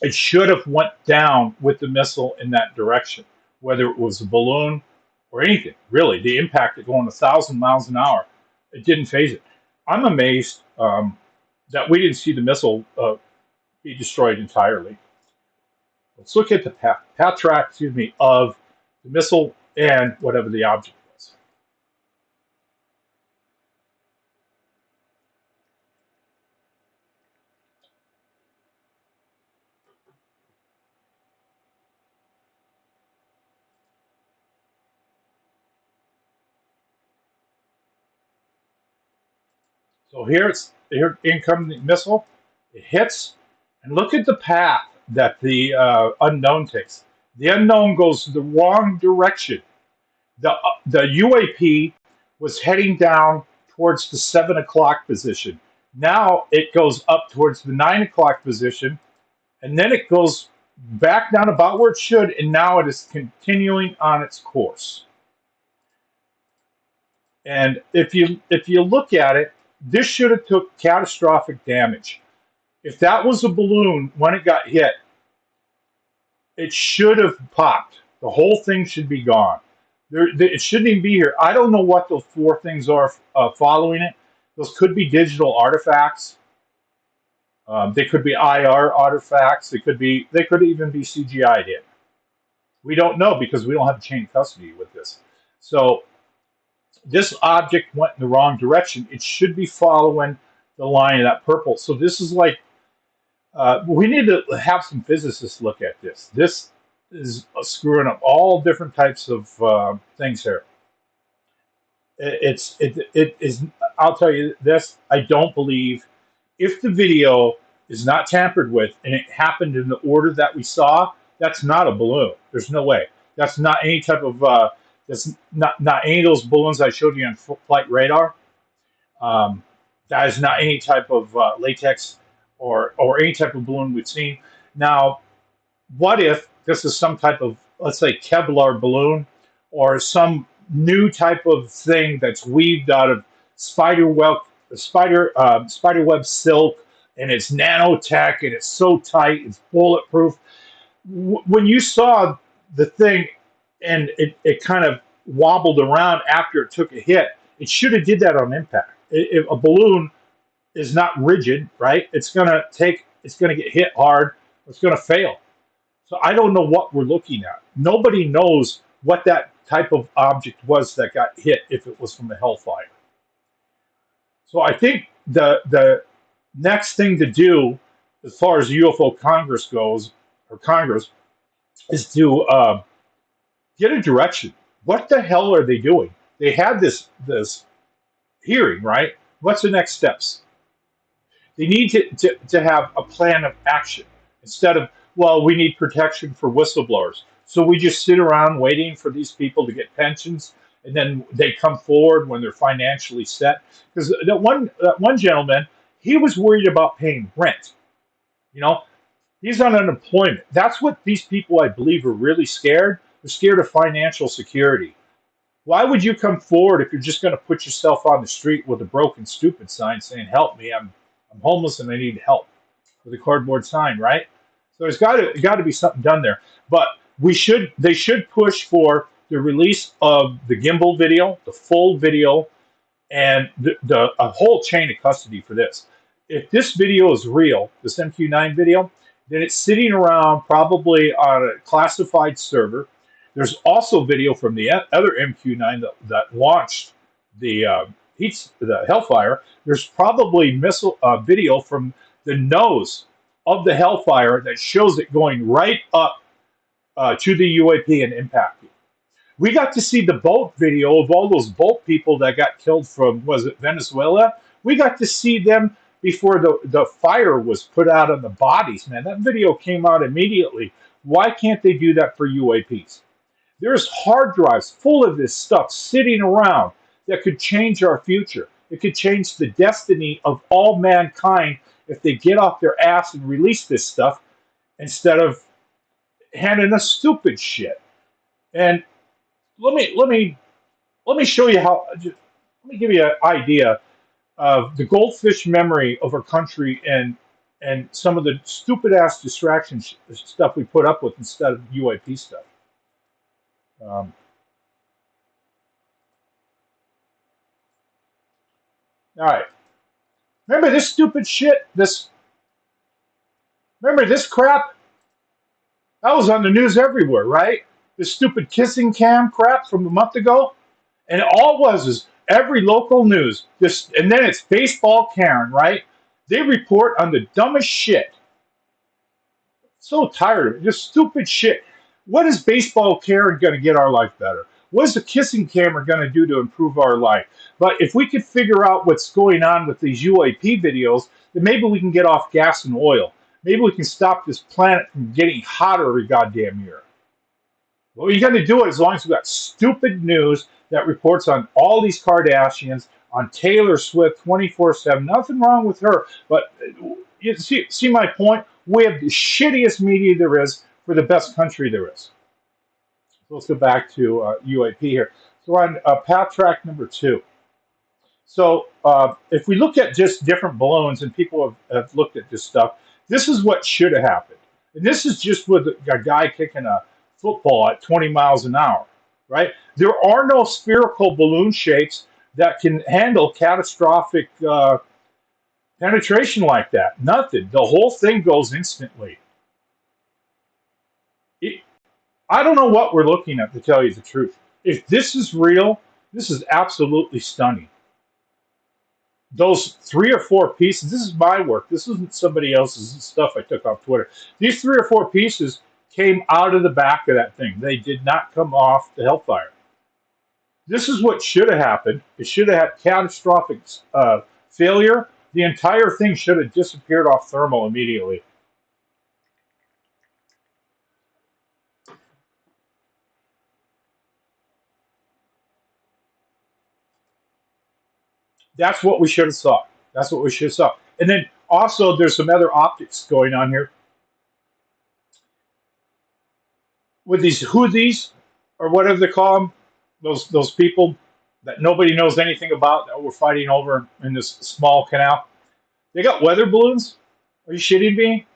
It should have went down with the missile in that direction, whether it was a balloon or anything. Really, the impact of going 1,000 miles an hour, it didn't phase it. I'm amazed that we didn't see the missile be destroyed entirely. Let's look at the path track, of the missile and whatever the object was. So here incoming missile. It hits, and look at the path that the unknown takes. The unknown goes the wrong direction. The UAP was heading down towards the 7 o'clock position. Now it goes up towards the 9 o'clock position, and then it goes back down about where it should, and now it is continuing on its course. And if you look at it, this should have took catastrophic damage. If that was a balloon when it got hit, it should have popped. The whole thing should be gone. It shouldn't even be here. I don't know what those four things are following it. Those could be digital artifacts. They could be IR artifacts. They could even be CGI'd in. We don't know because we don't have chain of custody with this. So this object went in the wrong direction. It should be following the line of that purple. So this is like, we need to have some physicists look at this. This is screwing up all different types of things here. It is. I'll tell you this. I don't believe if the video is not tampered with and it happened in the order that we saw, that's not a balloon. There's no way. That's not any type of. That's not any of those balloons I showed you on flight radar. That is not any type of latex or any type of balloon we've seen. Now, what if this is some type of, let's say, Kevlar balloon or some new type of thing that's weaved out of spider web silk, and it's nanotech and it's so tight, it's bulletproof. When you saw the thing and it kind of wobbled around after it took a hit, it should have did that on impact. If a balloon is not rigid, right? It's gonna get hit hard. It's gonna fail. So I don't know what we're looking at. Nobody knows what that type of object was that got hit if it was from a Hellfire. So I think the next thing to do, as far as the UFO Congress goes, or Congress, is to get a direction. What the hell are they doing? They had this hearing, right? What's the next steps? They need to have a plan of action instead of, well, we need protection for whistleblowers. So we just sit around waiting for these people to get pensions, and then they come forward when they're financially set. Because that one gentleman, he was worried about paying rent. You know, he's on unemployment. That's what these people, I believe, are really scared. They're scared of financial security. Why would you come forward if you're just going to put yourself on the street with a broken stupid sign saying, help me, I'm homeless and I need help, with a cardboard sign, right? So there's got to be something done there. But they should push for the release of the gimbal video, the full video, and a whole chain of custody for this. If this video is real, this MQ9 video, then it's sitting around probably on a classified server. There's also video from the other MQ9 that launched the Hellfire. There's probably missile video from the nose of the Hellfire that shows it going right up to the UAP and impacting. We got to see the boat video of all those boat people that got killed from, was it Venezuela? We got to see them before the fire was put out on the bodies, man. That video came out immediately. Why can't they do that for UAPs? There's hard drives full of this stuff sitting around that could change our future. It could change the destiny of all mankind if they get off their ass and release this stuff instead of handing us stupid shit. And let me show you how. Let me give you an idea of the goldfish memory of our country and some of the stupid ass distraction stuff we put up with instead of UAP stuff. All right. Remember this stupid shit? Remember this crap? That was on the news everywhere, right? This stupid kissing cam crap from a month ago. And all it was is every local news. And then it's baseball Karen, right? They report on the dumbest shit. So tired of it. Just stupid shit. What is baseball Karen going to get our life better? What is the kissing camera going to do to improve our life? But if we could figure out what's going on with these UAP videos, then maybe we can get off gas and oil. Maybe we can stop this planet from getting hotter every goddamn year. Well, you're going to do it as long as we've got stupid news that reports on all these Kardashians, on Taylor Swift 24/7. Nothing wrong with her, but you see my point? We have the shittiest media there is for the best country there is. So let's go back to UAP here. So we're on path track number 2. So if we look at just different balloons, and people have looked at this stuff, this is what should have happened. And this is just with a guy kicking a football at 20 miles an hour, right? There are no spherical balloon shapes that can handle catastrophic penetration like that. Nothing. The whole thing goes instantly. I don't know what we're looking at, to tell you the truth. If this is real, this is absolutely stunning. Those 3 or 4 pieces, this is my work. This isn't somebody else's stuff I took off Twitter. These 3 or 4 pieces came out of the back of that thing. They did not come off the Hellfire. This is what should have happened. It should have had catastrophic failure. The entire thing should have disappeared off thermal immediately. That's what we should have saw. That's what we should have saw. And then also there's some other optics going on here. With these Houthis, or whatever they call them, those people that nobody knows anything about that we're fighting over in this small canal. They got weather balloons? Are you shitting me?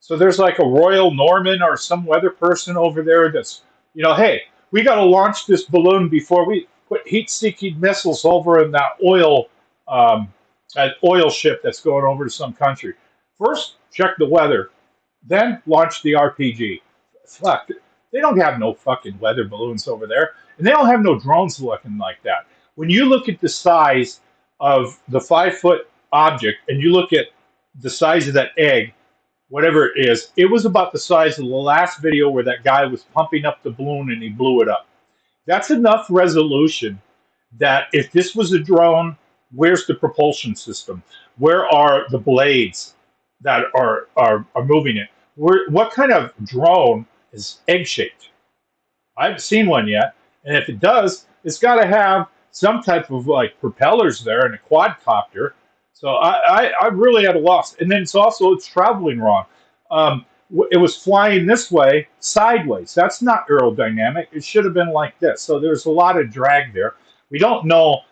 So there's like a Royal Norman or some weather person over there that's, hey, we got to launch this balloon before we put heat-seeking missiles over in that oil ship that's going over to some country. First, check the weather, then launch the RPG. Fuck, they don't have no fucking weather balloons over there, and they don't have no drones looking like that. When you look at the size of the 5-foot object, and you look at the size of that egg, whatever it is, it was about the size of the last video where that guy was pumping up the balloon and he blew it up. That's enough resolution that if this was a drone, where's the propulsion system? Where are the blades that are moving it? What kind of drone is egg-shaped? I haven't seen one yet. And if it does, it's got to have some type of like propellers there and a quadcopter. So I really had a loss. And then it's traveling wrong. It was flying this way, sideways. That's not aerodynamic. It should have been like this. So there's a lot of drag there. We don't know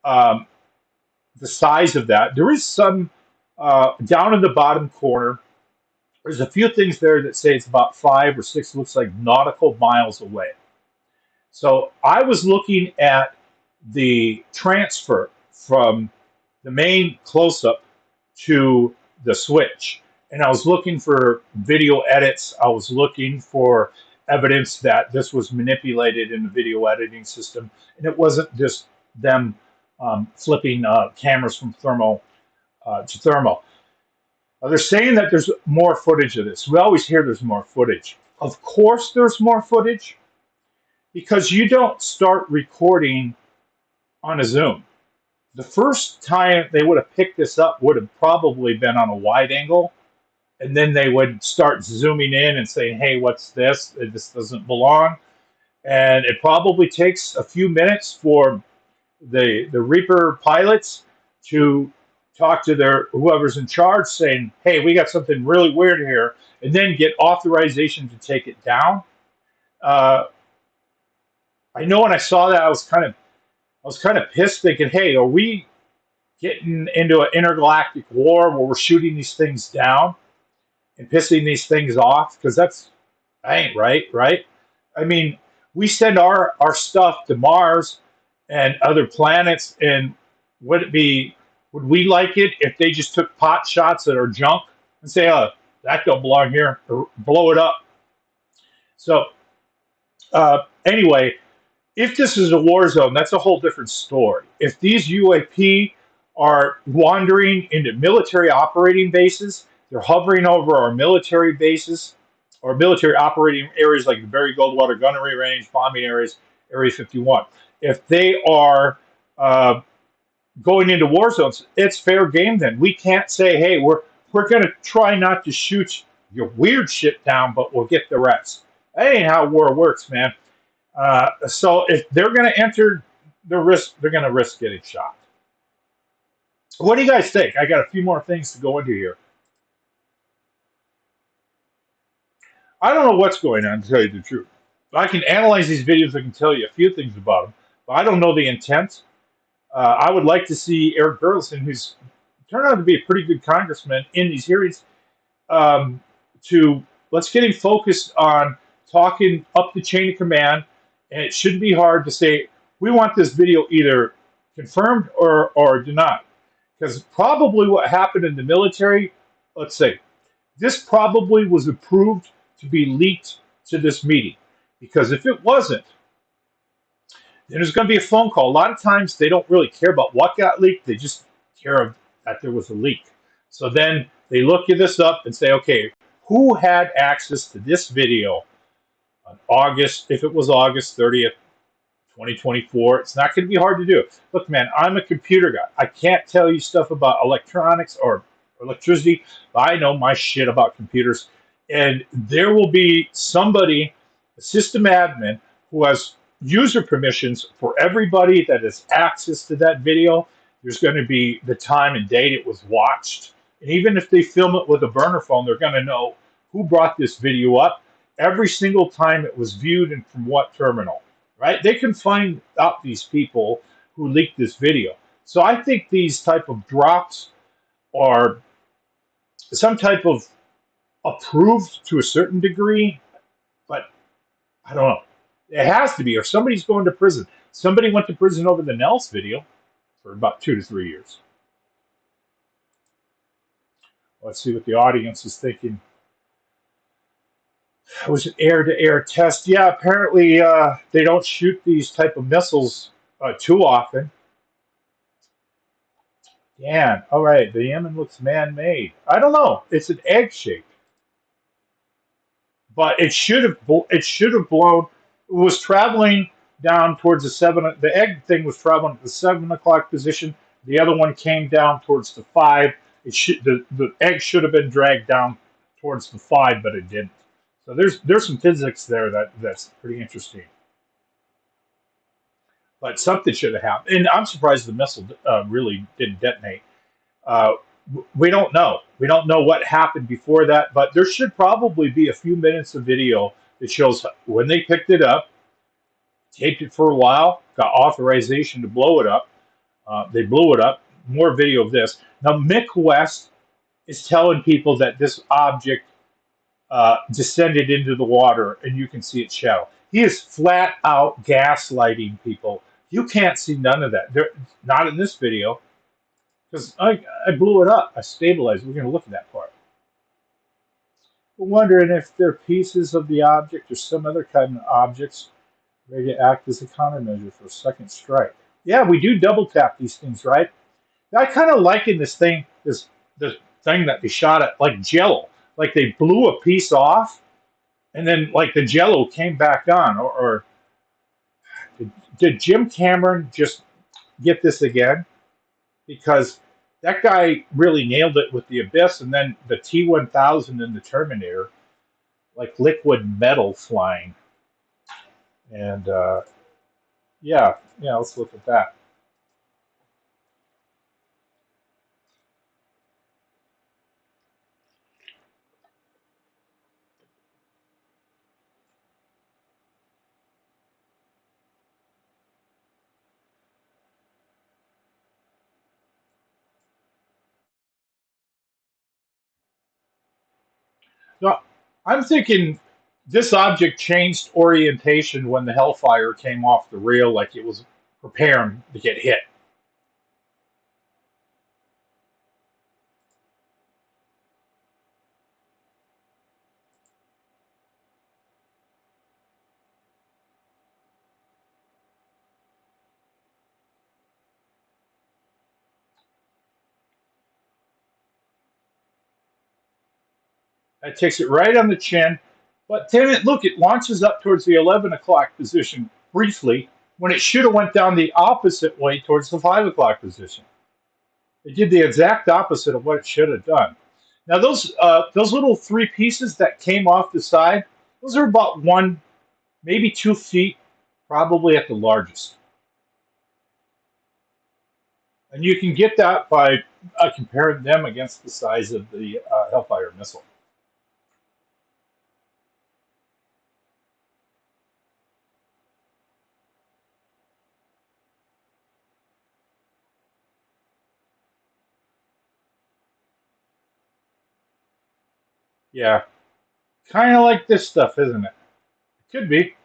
the size of that. There is some down in the bottom corner. There's a few things there that say it's about 5 or 6, looks like nautical miles away. So I was looking at the transfer from the main close-up to the switch. And I was looking for video edits. I was looking for evidence that this was manipulated in the video editing system. And it wasn't just them flipping cameras from thermal to thermal. They're saying that there's more footage of this. We always hear there's more footage. Of course there's more footage, because you don't start recording on a Zoom. The first time they would have picked this up would have probably been on a wide angle, and then they would start zooming in and saying, hey, what's this? This doesn't belong. And it probably takes a few minutes for the Reaper pilots to talk to their whoever's in charge saying, hey, we got something really weird here, and then get authorization to take it down. I know when I saw that, I was kind of pissed, thinking, hey, are we getting into an intergalactic war where we're shooting these things down and pissing these things off? Because that ain't right? I mean, we send our stuff to Mars and other planets, and would we like it if they just took pot shots at our junk and say, oh, that don't belong here, or blow it up? So anyway, if this is a war zone, that's a whole different story. If these UAP are wandering into military operating bases, they're hovering over our military bases or military operating areas like the Berry Goldwater Gunnery Range, bombing areas Area 51. If they are uh, going into war zones, it's fair game. Then we can't say, "Hey, we're going to try not to shoot your weird shit down, but we'll get the rest." That ain't how war works, man. So if they're going to enter the risk, they're going to risk getting shot. What do you guys think? I got a few more things to go into here. I don't know what's going on, to tell you the truth. I can analyze these videos. I can tell you a few things about them, but I don't know the intent. I would like to see Eric Burilson, who's turned out to be a pretty good congressman in these hearings, um, to let's get him focused on talking up the chain of command. And it shouldn't be hard to say, we want this video either confirmed or denied. Because probably what happened in the military, let's say, this probably was approved to be leaked to this meeting. Because if it wasn't, then there's going to be a phone call. A lot of times they don't really care about what got leaked. They just care that there was a leak. So then they look this up and say, okay, who had access to this video on August, if it was August 30th, 2024? It's not going to be hard to do. Look, man, I'm a computer guy. I can't tell you stuff about electronics or electricity, but I know my shit about computers. And there will be somebody, a system admin, who has user permissions for everybody that has access to that video. There's going to be the time and date it was watched. And even if they film it with a burner phone, they're going to know who brought this video up, every single time it was viewed, and from what terminal. Right? They can find out these people who leaked this video. So I think these type of drops are some type of approved to a certain degree, but I don't know. It has to be, or somebody's going to prison. Somebody went to prison over the Nels video for about 2 to 3 years. Let's see what the audience is thinking. It was an air-to-air test. Yeah, apparently they don't shoot these type of missiles too often. Yeah, all right. The Yemen looks man-made. I don't know. It's an egg shape, but it should have blown. It was traveling down towards the seven. The egg thing was traveling at the 7 o'clock position. The other one came down towards the 5. The egg should have been dragged down towards the 5, but it didn't. So there's some physics there that's pretty interesting. But something should have happened, and I'm surprised the missile really didn't detonate. Uh, we don't know. We don't know what happened before that, but there should probably be a few minutes of video that shows when they picked it up, taped it for a while, got authorization to blow it up. They blew it up. More video of this. Now, Mick West is telling people that this object descended into the water, and you can see its shadow. He is flat out gaslighting people. You can't see none of that. Not in this video, because I blew it up. I stabilized it. We're going to look at that part. We're wondering if they're pieces of the object or some other kind of objects ready to act as a countermeasure for a second strike. Yeah, we do double tap these things, right? I kind of liken this thing, this thing that they shot at, like Jello. Like they blew a piece off, and then like the Jello came back on. Or did Jim Cameron just get this again? Because that guy really nailed it with the Abyss, and then the T-1000 and the Terminator, like liquid metal flying. And yeah, let's look at that. No, I'm thinking this object changed orientation when the Hellfire came off the rail, like it was preparing to get hit. That takes it right on the chin. But then look, it launches up towards the 11 o'clock position. briefly when it should have went down the opposite way towards the 5 o'clock position. It did the exact opposite of what it should have done. Now those little 3 pieces that came off the side, those are about 1, maybe 2 feet, probably at the largest. And you can get that by comparing them against the size of the Hellfire missile. Yeah, kind of like this stuff, isn't it? Could be.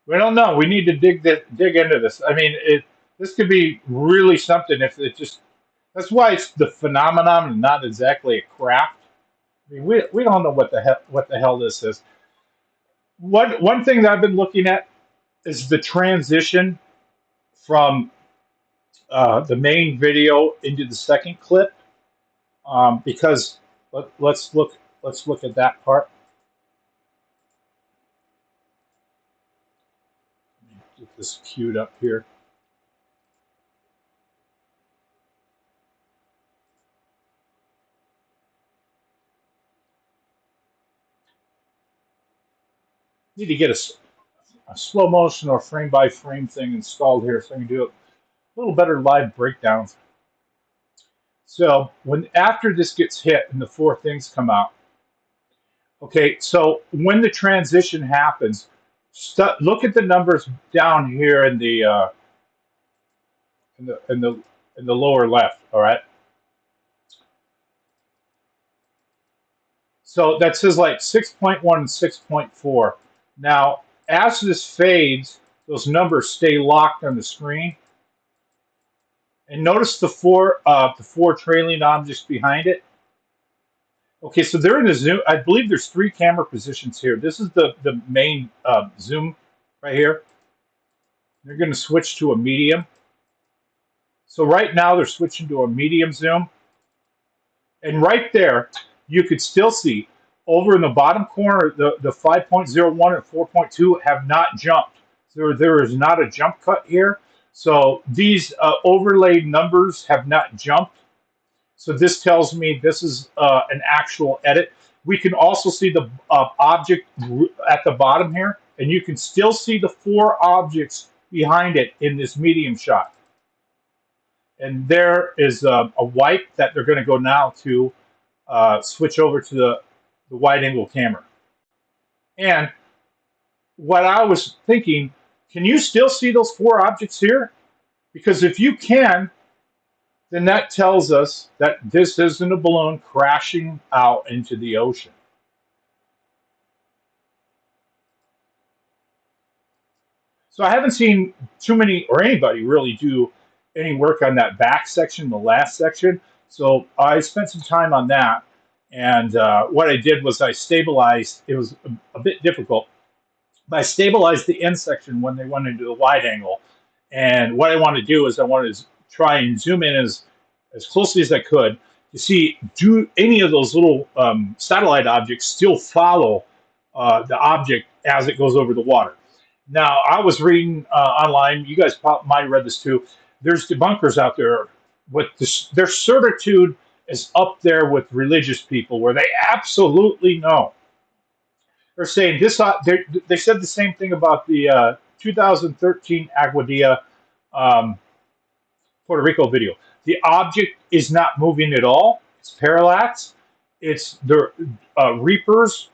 We don't know. We need to dig into this. I mean, this could be really something if it just. That's why it's the phenomenon and not exactly a craft. I mean, we don't know what the hell this is. One thing that I've been looking at is the transition from the main video into the second clip, because let's look at that part. Get this queued up here. Need to get a slow motion or frame by frame thing installed here so I can do a little better live breakdowns. So after this gets hit and the 4 things come out, okay, so when the transition happens, look at the numbers down here in the lower left. All right. So that says like 6.1 and 6.4. Now, as this fades, those numbers stay locked on the screen. And notice the four trailing objects behind it. Okay, so they're in the zoom. I believe there's 3 camera positions here. This is the main zoom right here. They're going to switch to a medium. So right now they're switching to a medium zoom. And right there, you could still see over in the bottom corner, the 5.01 and 4.2 have not jumped. So there is not a jump cut here. So these overlaid numbers have not jumped. So this tells me this is an actual edit. We can also see the object at the bottom here, and you can still see the 4 objects behind it in this medium shot. And there is a wipe that they're going to go now to switch over to the wide angle camera. And what I was thinking, can you still see those 4 objects here? Because if you can, then that tells us that this isn't a balloon crashing out into the ocean. So I haven't seen too many, or anybody really, do any work on that back section, the last section. So I spent some time on that. And what I did was I stabilized. It was a bit difficult, but I stabilized the end section when they went into the wide angle. And what I wanted to do is I wanted to try and zoom in as closely as I could to see, do any of those little satellite objects still follow the object as it goes over the water. Now, I was reading online, you guys might have read this too, there's debunkers out there with this, their certitude is up there with religious people where they absolutely know. They're saying this, they said the same thing about the 2013 Aguadilla Puerto Rico video. The object is not moving at all. It's parallax. It's the reapers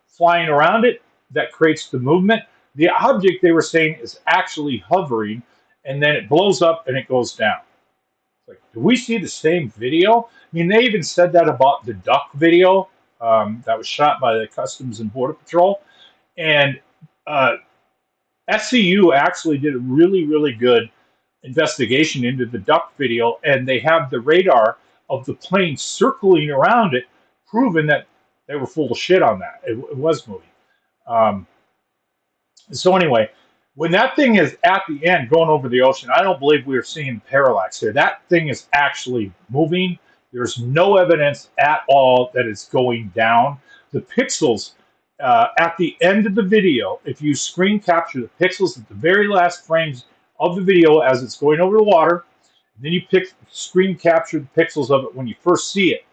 flying around it that creates the movement. The object, they were saying, is actually hovering, and then it blows up and it goes down. It's like, do we see the same video? I mean, they even said that about the duck video that was shot by the Customs and Border Patrol. And SCU actually did a really, really good investigation into the duck video, and they have the radar of the plane circling around it, proving that they were full of shit on that. It was moving. So anyway, when that thing is at the end going over the ocean, I don't believe we're seeing parallax here. That thing is actually moving. There's no evidence at all that it's going down. The pixels At the end of the video, if you screen capture the pixels at the very last frames of the video as it's going over the water, then you screen capture the pixels of it when you first see it.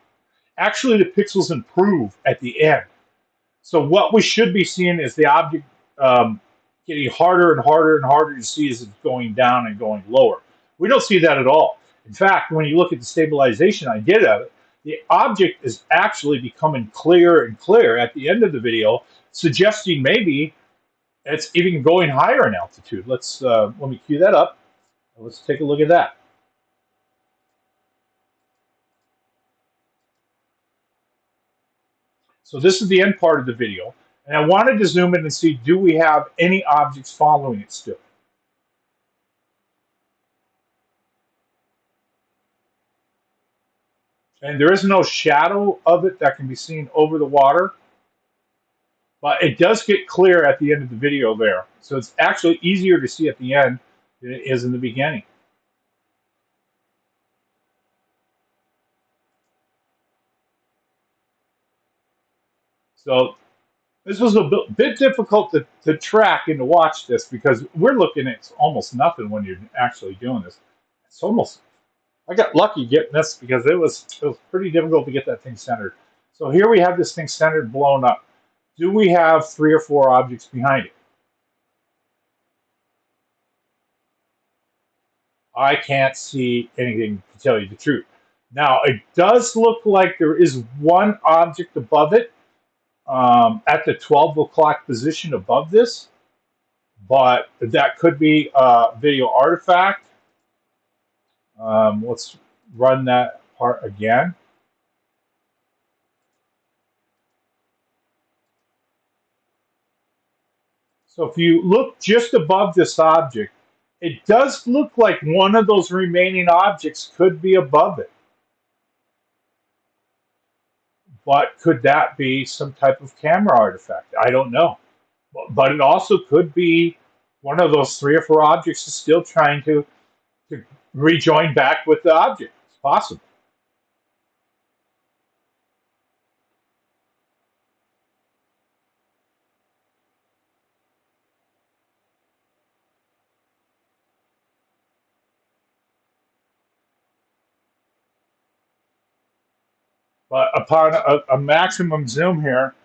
Actually, the pixels improve at the end. So what we should be seeing is the object getting harder and harder and harder to see as it's going down and going lower. We don't see that at all. In fact, when you look at the stabilization I did of it, the object is actually becoming clearer and clearer at the end of the video, suggesting maybe it's even going higher in altitude. Let me cue that up. Let's take a look at that. So this is the end part of the video. And I wanted to zoom in and see, do we have any objects following it still? And there is no shadow of it that can be seen over the water. But it does get clear at the end of the video there. So it's actually easier to see at the end than it is in the beginning. So this was a bit difficult to track and to watch this because we're looking at almost nothing when you're actually doing this. It's almost, I got lucky getting this because it was pretty difficult to get that thing centered. So here we have this thing centered, blown up. Do we have 3 or 4 objects behind it? I can't see anything, to tell you the truth. Now, it does look like there is one object above it at the 12 o'clock position above this, but that could be a video artifact. Let's run that part again. So if you look just above this object, it does look like one of those remaining objects could be above it. But could that be some type of camera artifact? I don't know. But it also could be one of those 3 or 4 objects is still trying to rejoin back with the object. It's possible. But upon a maximum zoom here,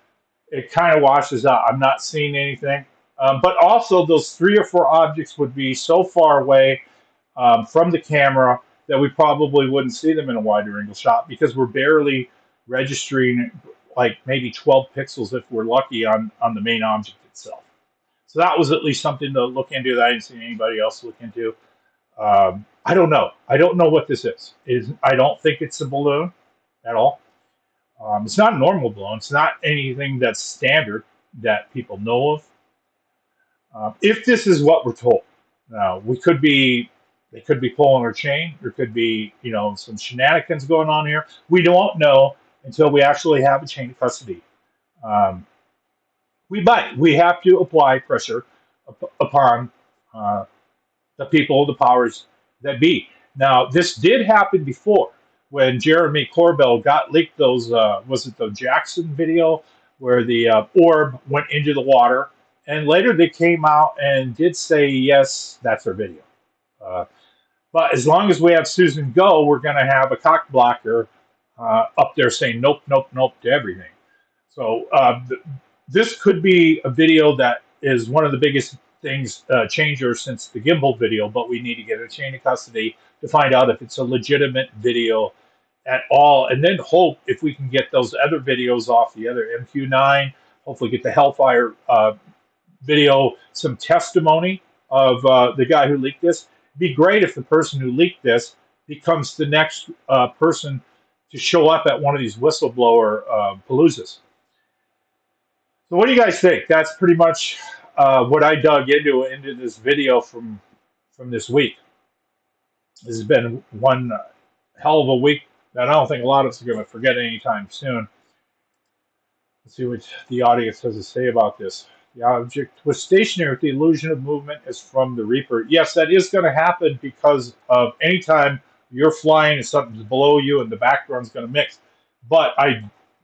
it kind of washes out. I'm not seeing anything. But also, those 3 or 4 objects would be so far away from the camera that we probably wouldn't see them in a wider angle shot because we're barely registering like maybe 12 pixels if we're lucky on the main object itself. So that was at least something to look into that I didn't see anybody else look into. I don't know. I don't know what this is. I don't think it's a balloon at all. It's not a normal balloon. It's not anything that's standard that people know of. If this is what we're told, now they could be pulling our chain. There could be, some shenanigans going on here. We don't know until we actually have a chain of custody. We have to apply pressure upon the people, the powers that be. Now, this did happen before. When Jeremy Corbell got leaked those, was it the Jackson video where the orb went into the water? And later they came out and did say, yes, that's our video. But as long as we have Susan Go, we're going to have a cock blocker up there saying nope, nope, nope to everything. So this could be a video that is one of the biggest things changers since the gimbal video, but we need to get a chain of custody to find out if it's a legitimate video at all, and then hope if we can get those other videos off the other MQ9, hopefully get the Hellfire video, some testimony of the guy who leaked this. It'd be great if the person who leaked this becomes the next person to show up at one of these whistleblower paloozas. So what do you guys think? That's pretty much what I dug into this video from this week. This has been one hell of a week that I don't think a lot of us are going to forget anytime soon. Let's see what the audience has to say about this. The object was stationary with the illusion of movement as from the Reaper. Yes, that is going to happen because of anytime you're flying and something's below you and the background's going to mix. But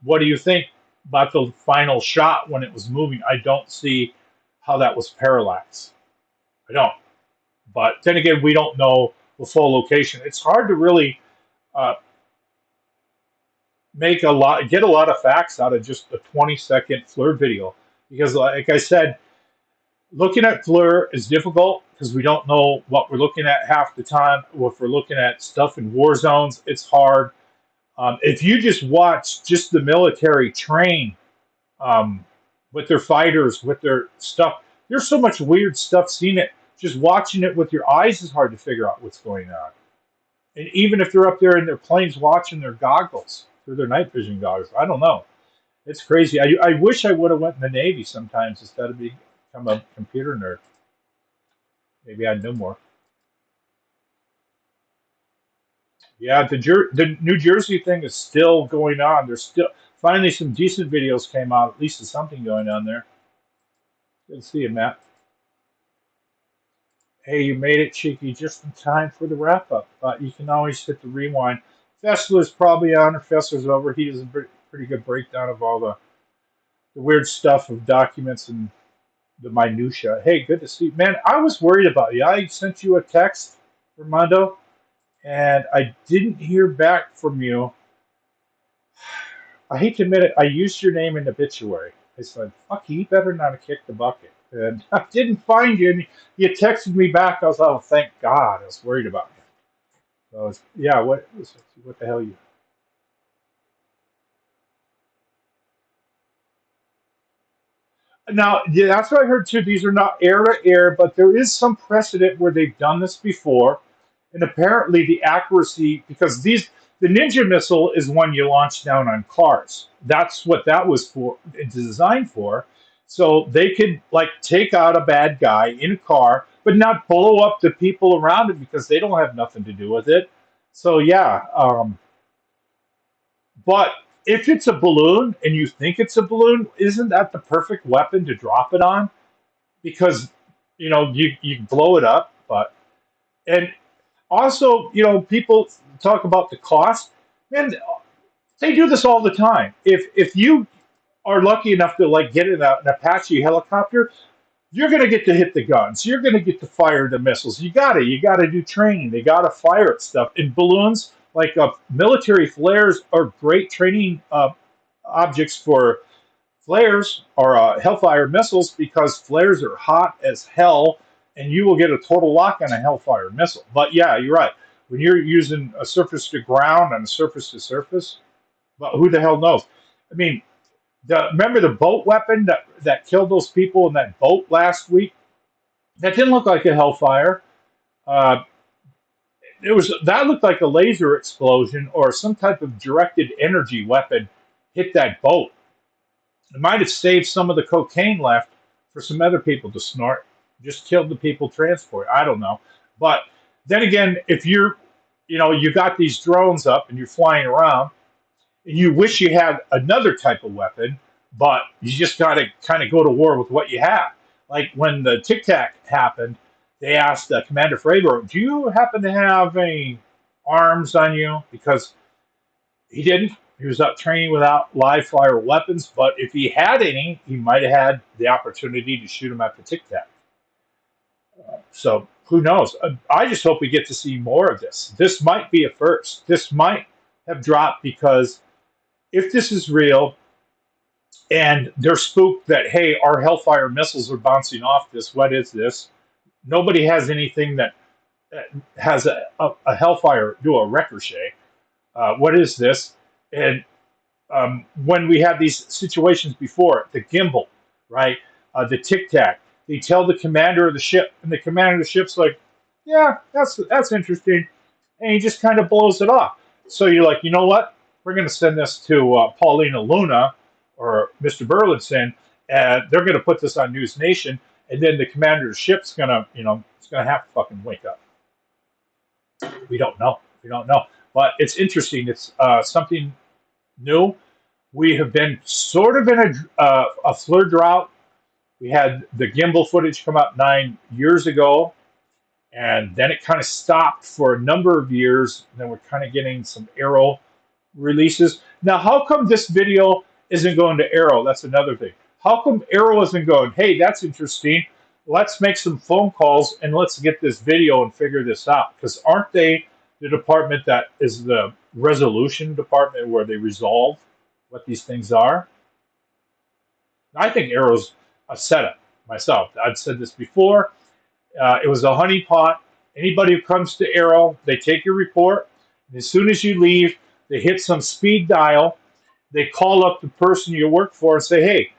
what do you think But the final shot when it was moving, I don't see how that was parallax. I don't. But then again, we don't know the full location. It's hard to really uh, get a lot of facts out of just a 20-second FLIR video because, like I said, looking at FLIR is difficult because we don't know what we're looking at half the time. If we're looking at stuff in war zones, it's hard. If you just watch just the military train um, with their fighters, with their stuff, there's so much weird stuff. Seeing it, just watching it with your eyes is hard to figure out what's going on. And even if they're up there in their planes watching their goggles through their night vision goggles, I don't know. It's crazy. I wish I would have went in the Navy sometimes instead of become a computer nerd. Maybe I'd know more. Yeah, the New Jersey thing is still going on. There's still finally some decent videos came out. At least there's something going on there. Good to see you, Matt. Hey, you made it, Cheeky, just in time for the wrap up. But you can always hit the rewind. Fessler's probably on, or Fessler's over. He does a pretty good breakdown of all the weird stuff of documents and the minutia. Hey, good to see you. Man, I was worried about you. I sent you a text, Armando, and I didn't hear back from you. I hate to admit it, I used your name in the obituary. I said, fuck, he better not have kicked the bucket. And I didn't find you. And you texted me back. I was like, oh, thank God. I was worried about you. So, yeah, what the hell you? Now, yeah, that's what I heard too. These are not air to air, but there is some precedent where they've done this before. And apparently the accuracy, because the Ninja missile is one you launch down on cars. That's what that was for, designed for. So they could like take out a bad guy in a car, but not blow up the people around it because they don't have nothing to do with it. So yeah, but if it's a balloon and you think it's a balloon, isn't that the perfect weapon to drop it on? Because you blow it up, but and also, people talk about the cost. Man, they do this all the time. If you are lucky enough to like get in an Apache helicopter, you're going to get to hit the guns. You're going to get to fire the missiles. You got to do training. They got to fire at stuff. In balloons, like military flares are great training objects for flares or Hellfire missiles because flares are hot as hell, and you will get a total lock on a Hellfire missile. But yeah, you're right. When you're using a surface to ground and a surface to surface, but who the hell knows? I mean, remember the boat weapon that killed those people in that boat last week? That didn't look like a Hellfire. Uh, that looked like a laser explosion or some type of directed energy weapon hit that boat. It might have saved some of the cocaine left for some other people to snort. Just killed the people transport. I don't know. But then again, if you got these drones up and you're flying around, and you wish you had another type of weapon, but you just got to kind of go to war with what you have. Like when the Tic Tac happened, they asked Commander Fravor, "Do you happen to have any arms on you?" Because he didn't. He was up training without live fire weapons, but if he had any, he might have had the opportunity to shoot him at the Tic Tac. So who knows? I just hope we get to see more of this. This might be a first. This might have dropped because if this is real and they're spooked that, hey, our Hellfire missiles are bouncing off this, what is this? Nobody has anything that has a Hellfire do a ricochet. What is this? And when we had these situations before, the gimbal, right? The Tic Tac, they tell the commander of the ship, and the commander of the ship's like, yeah, that's interesting. And he just kind of blows it off. So you're like, you know what? We're going to send this to Paulina Luna or Mr. Burlinson, and they're going to put this on News Nation, and then the commander of the ship's going to, it's going to have to fucking wake up. We don't know. But it's interesting. It's something new. We have been sort of in a FLIR drought. We had the gimbal footage come out 9 years ago, and then it kind of stopped for a number of years. Then we're kind of getting some Arrow releases. Now, how come this video isn't going to Arrow? That's another thing. How come Arrow isn't going, hey, that's interesting. Let's make some phone calls and let's get this video and figure this out. Because aren't they the department that is the resolution department where they resolve what these things are? I think Arrow's a setup myself. I've said this before. It was a honeypot. Anybody who comes to Arrow, they take your report. And as soon as you leave, they hit some speed dial. They call up the person you work for and say, hey,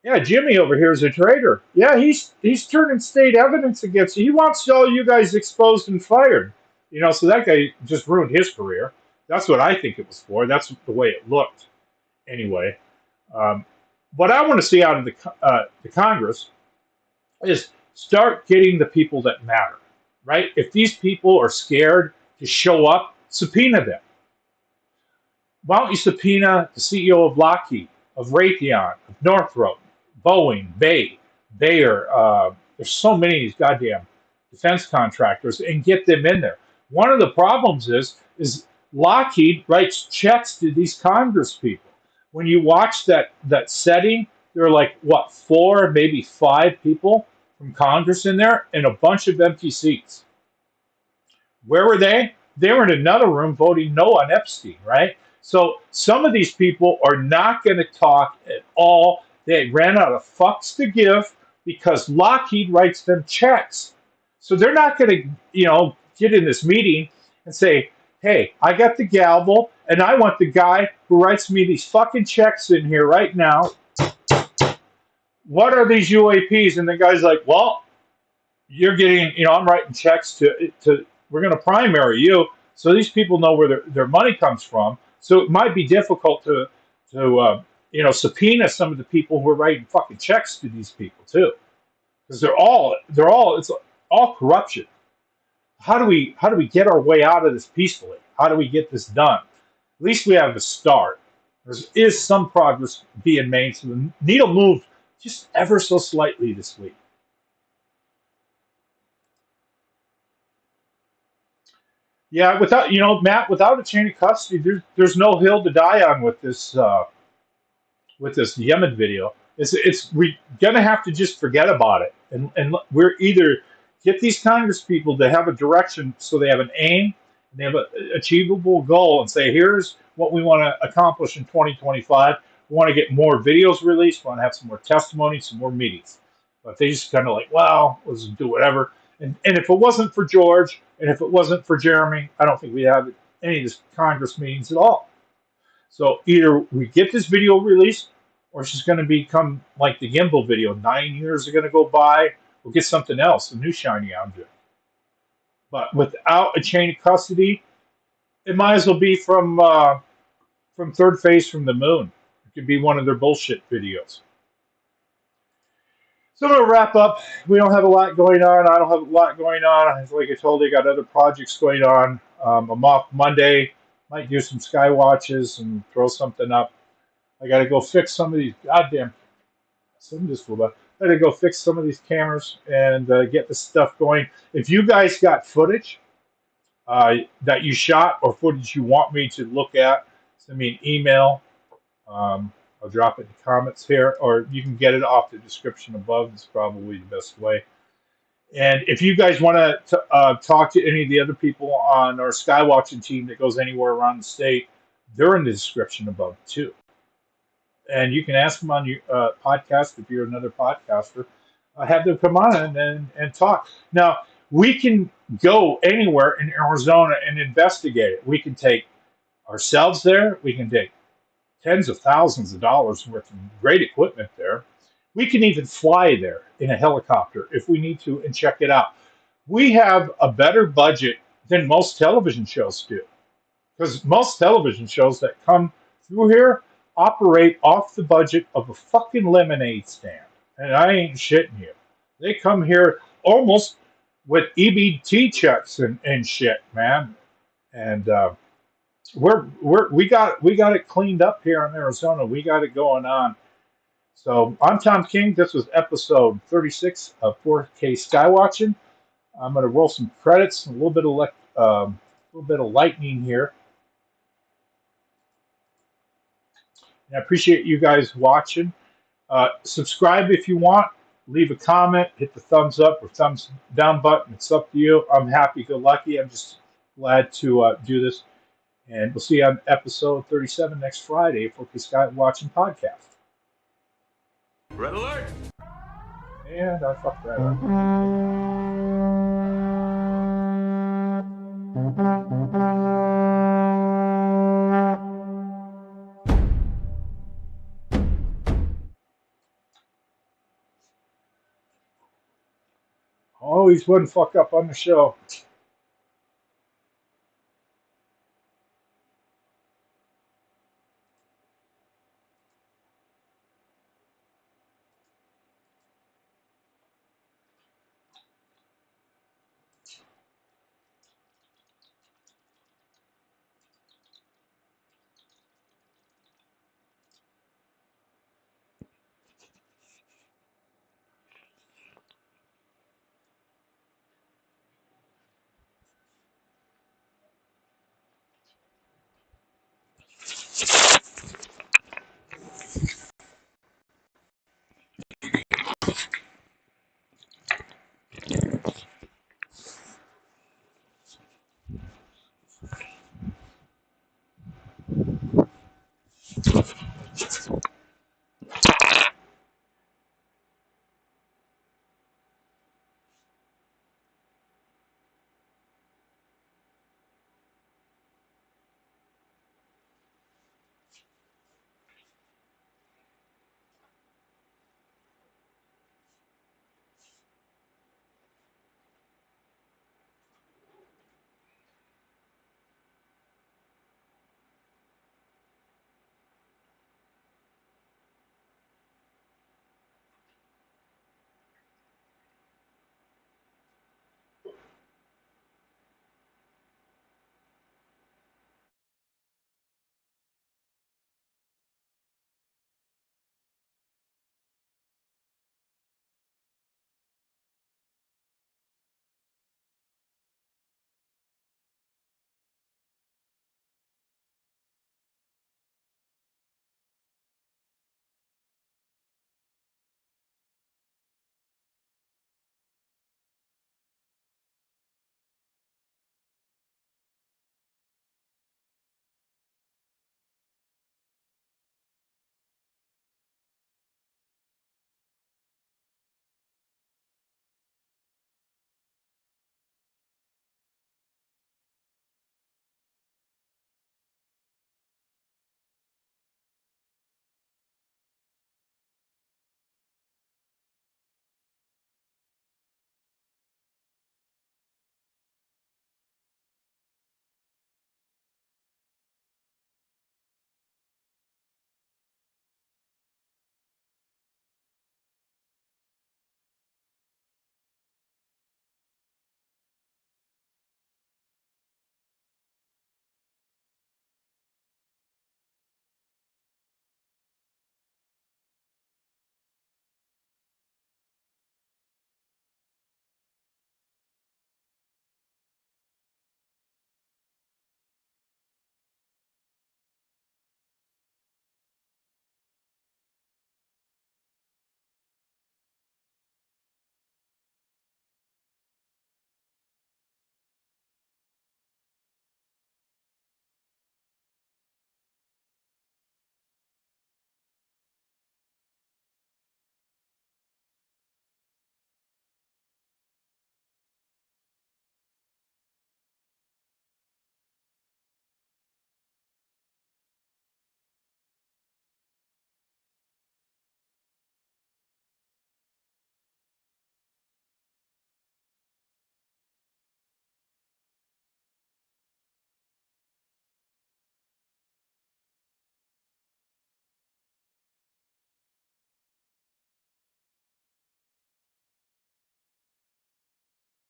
yeah, Jimmy over here is a traitor. Yeah, he's turning state evidence against you. He wants all you guys exposed and fired. So that guy just ruined his career. That's what I think it was for. That's the way it looked. Anyway, what I want to see out of the Congress is start getting the people that matter, right? If these people are scared to show up, subpoena them. Why don't you subpoena the CEO of Lockheed, of Raytheon, of Northrop, Boeing, Bayer? There's so many of these goddamn defense contractors, and get them in there. One of the problems is Lockheed writes checks to these Congress people. When you watch that setting, there are like, what, 4, maybe 5 people from Congress in there and a bunch of empty seats. Where were they? They were in another room voting no on Epstein, right? So some of these people are not going to talk at all. They ran out of fucks to give because Lockheed writes them checks. So they're not going to, get in this meeting and say, hey, I got the gavel and I want the guy who writes me these fucking checks in here right now. What are these UAPs? And the guy's like, well, you're getting, I'm writing checks to we're going to primary you. So these people know where their money comes from. So it might be difficult to subpoena some of the people who are writing fucking checks to these people too, because it's all corruption. How do we get our way out of this peacefully? How do we get this done? At least we have a start. There is some progress being made, so the needle moved just ever so slightly this week. Yeah, Matt, without a chain of custody, there's no hill to die on with this Yemen video. We're gonna have to just forget about it, and we're either get these Congress people to have a direction so they have an aim and they have an achievable goal and say, here's what we want to accomplish in 2025. We want to get more videos released. We want to have some more testimony, some more meetings. But they just kind of like, well, let's do whatever. And if it wasn't for George and if it wasn't for Jeremy, I don't think we'd have any of these Congress meetings at all. So either we get this video released or it's just going to become like the gimbal video. 9 years are going to go by. We'll get something else, a new shiny object. But without a chain of custody, it might as well be from Third Phase from the Moon. It could be one of their bullshit videos. So I'm going to wrap up. We don't have a lot going on. I don't have a lot going on. Like I told you, I got other projects going on. I'm off Monday. Might do some sky watches and throw something up. I got to go fix some of these goddamn. Some of this will. I got to go fix some of these cameras and get this stuff going. If you guys got footage that you shot or footage you want me to look at, send me an email. I'll drop it in the comments here, or you can get it off the description above. It's probably the best way. And if you guys want to talk to any of the other people on our skywatching team that goes anywhere around the state, they're in the description above too. And you can ask them on your podcast if you're another podcaster. Have them come on and talk. Now, we can go anywhere in Arizona and investigate it. We can take ourselves there. We can take tens of thousands of dollars worth of great equipment there. We can even fly there in a helicopter if we need to and check it out. We have a better budget than most television shows do, because most television shows that come through here operate off the budget of a fucking lemonade stand. And I ain't shitting you. They come here almost with EBT checks and shit, man. And we got it cleaned up here in Arizona. We got it going on. So I'm Tom King. This was episode 36 of 4K Skywatching. I'm going to roll some credits, a little bit of lightning here. And I appreciate you guys watching. Subscribe if you want. Leave a comment. Hit the thumbs up or thumbs down button. It's up to you. I'm happy go lucky. I'm just glad to do this. And we'll see you on episode 37 next Friday for Sky Watching Podcast. Red alert! And I fucked that up. Always one fuck up on the show.